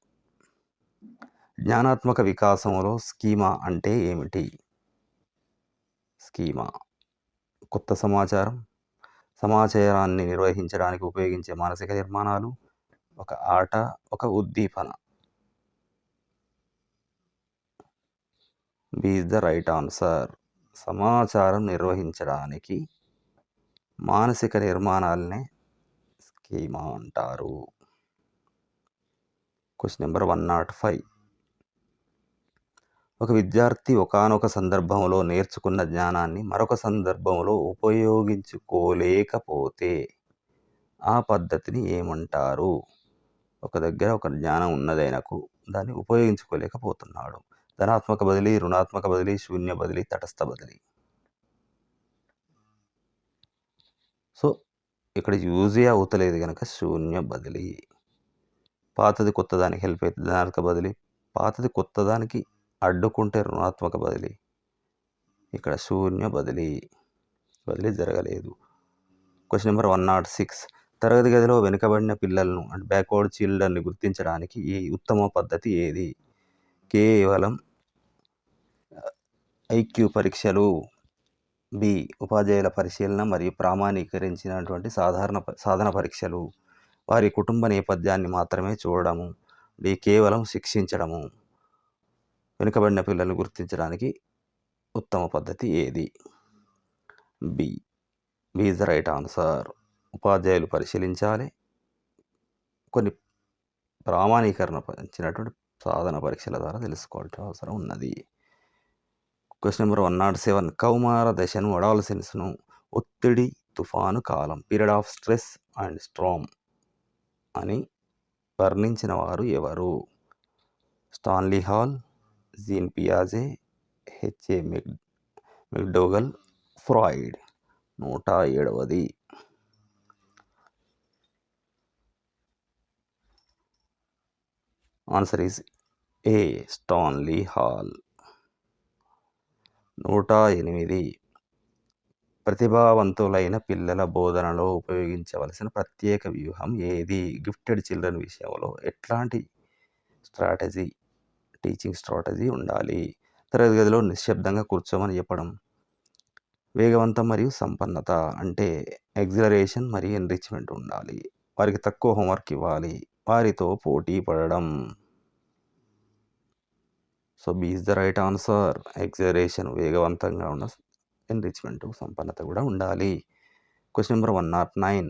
జ్ఞానాత్మక వికాసంలో స్కీమా అంటే ఏమిటి? స్కీమా కొత్త సమాచారాన్ని నిర్వహించడానికి ఉపయోగించే మానసిక నిర్మాణాలు, ఒక ఆట, ఒక ఉద్దీపన. B is the right answer. సమాచారం నిర్వహించడానికి మానసిక నిర్మాణాలనే స్కీమా అంటారు. Question number 105. ఒక విద్యార్థి ఒకానొక సందర్భంలో నేర్చుకున్న జ్ఞానాన్ని మరొక సందర్భంలో ఉపయోగించుకోలేకపోతే ఆ పద్ధతిని ఏమంటారు? ఒక దగ్గర ఒక జ్ఞానం ఉన్నదైనకు దాన్ని ఉపయోగించుకోలేకపోతున్నాడు. ధనాత్మక బదిలీ, రుణాత్మక బదిలీ, శూన్య బదిలీ, తటస్థ బదిలీ. సో ఇక్కడ యూజే అవుతలేదు కనుక శూన్య బదిలీ. పాతది కొత్తదానికి హెల్ప్ అవుతుంది ధనాత్మక బదిలీ, పాతది కొత్తదానికి అడ్డుకుంటే రుణాత్మక బదిలీ. ఇక్కడ శూన్య బదిలీ జరగలేదు. Question number 106. తరగతి గదిలో వెనుకబడిన పిల్లలను అంటే బ్యాక్వర్డ్ చిల్డ్రన్ని గుర్తించడానికి ఈ ఉత్తమ పద్ధతి ఏది? కేవలం ఐక్యూ పరీక్షలు. బి ఉపాధ్యాయుల పరిశీలన మరియు ప్రామాణీకరించినటువంటి సాధన పరీక్షలు. వారి కుటుంబ నేపథ్యాన్ని మాత్రమే చూడడము. డి కేవలం శిక్షించడము. వెనుకబడిన పిల్లలను గుర్తించడానికి ఉత్తమ పద్ధతి ఏది? B is the right answer. ఉపాధ్యాయులు పరిశీలించాలి, కొన్ని ప్రామాణీకరణ ఇచ్చినటువంటి సాధన పరీక్షల ద్వారా తెలుసుకోవాల్సిన అవసరం ఉన్నది. Question number 107. కౌమార దశను అడాలసెన్స్ను ఒత్తిడి, తుఫాను కాలం, period of stress and storm అని వర్ణించిన వారు ఎవరు? స్టాన్లీ హాల్, జీన్ పియాజే, హెచ్ఏ మెక్డోగల్, ఫ్రాయిడ్. 107ది. Answer is A Stanley Hall. 108 ప్రతిభావంతులైన పిల్లల బోధనలో ఉపయోగించవలసిన ప్రత్యేక వ్యూహం ఏది? గిఫ్టెడ్ చిల్డ్రన్ విషయంలో ఎట్లాంటి టీచింగ్ స్ట్రాటజీ ఉండాలి? తరగతి గదిలో నిశ్శబ్దంగా కూర్చోమని చెప్పడం. వేగవంతం మరియు సంపన్నత అంటే ఎగ్జలరేషన్ మరియు ఎన్రిచ్మెంట్ ఉండాలి. వారికి తక్కువ హోంవర్క్ ఇవ్వాలి. వారితో పోటీ పడడం. So B is the right answer. Acceleration వేగవంతంగా ఉన్న, ఎన్రిచ్మెంట్ సంపన్నత కూడా ఉండాలి. Question number 109.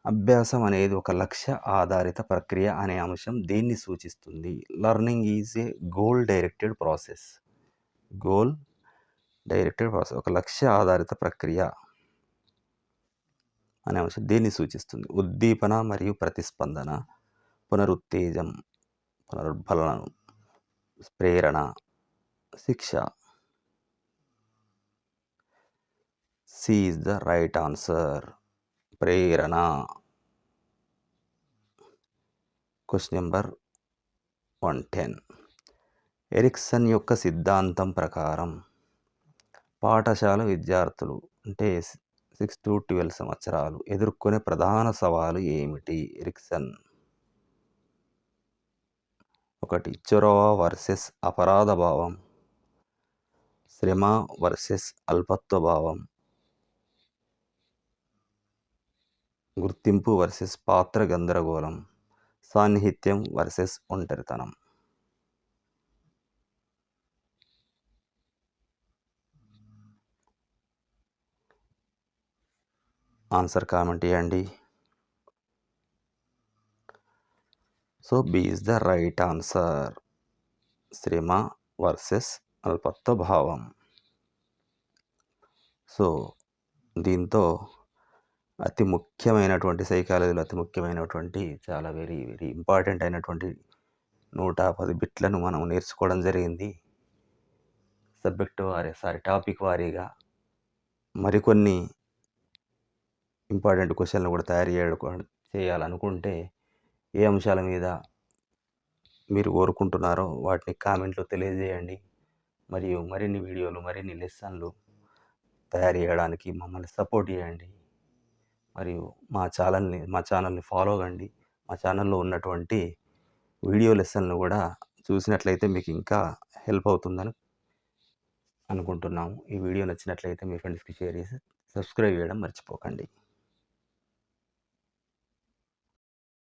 అభ్యాసం అనేది ఒక లక్ష్య ఆధారిత ప్రక్రియ అనే అంశం దేన్ని సూచిస్తుంది? Learning is a goal directed process. ఒక లక్ష్య ఆధారిత ప్రక్రియ అనే అంశం దేన్ని సూచిస్తుంది? ఉద్దీపన మరియు ప్రతిస్పందన, పునరుత్తేజం, పునరుద్ధరణం, ప్రేరణ, శిక్ష. C is the right answer. ప్రేరణ. Question number 110. ఎరిక్సన్ యొక్క సిద్ధాంతం ప్రకారం పాఠశాల విద్యార్థులు అంటే 6 to 12 సంవత్సరాలు ఎదుర్కొనే ప్రధాన సవాలు ఏమిటి? ఎరిక్సన్. 1 చొరవ వర్సెస్ అపరాధ భావం, శ్రమ వర్సెస్ అల్పత్వ భావం, గుర్తింపు వర్సెస్ పాత్ర గందరగోళం, సాన్నిహిత్యం వర్సెస్ ఒంటరితనం. ఆన్సర్ కామెంట్ చేయండి. So B is the right answer. శ్రమ వర్సెస్ అల్పత్వ భావం. సో దీంతో అతి ముఖ్యమైనటువంటి సైకాలజీలో అతి ముఖ్యమైనటువంటి చాలా వెరీ వెరీ ఇంపార్టెంట్ అయినటువంటి 110 బిట్లను మనం నేర్చుకోవడం జరిగింది. టాపిక్ వారీగా మరికొన్ని ఇంపార్టెంట్ క్వశ్చన్లు కూడా చేయాలనుకుంటే ఏ అంశాల మీద మీరు కోరుకుంటున్నారో వాటిని కామెంట్లో తెలియజేయండి. మరియు మరిన్ని వీడియోలు, మరిన్ని లెసన్లు తయారు చేయడానికి మమ్మల్ని సపోర్ట్ చేయండి. మరియు మా ఛానల్ని ఫాలో కండి. మా ఛానల్లో ఉన్నటువంటి వీడియో లెసన్లు కూడా చూసినట్లయితే మీకు ఇంకా హెల్ప్ అవుతుందని అనుకుంటున్నాము. ఈ వీడియో నచ్చినట్లయితే మీ ఫ్రెండ్స్కి షేర్ చేసి సబ్స్క్రైబ్ చేయడం మర్చిపోకండి.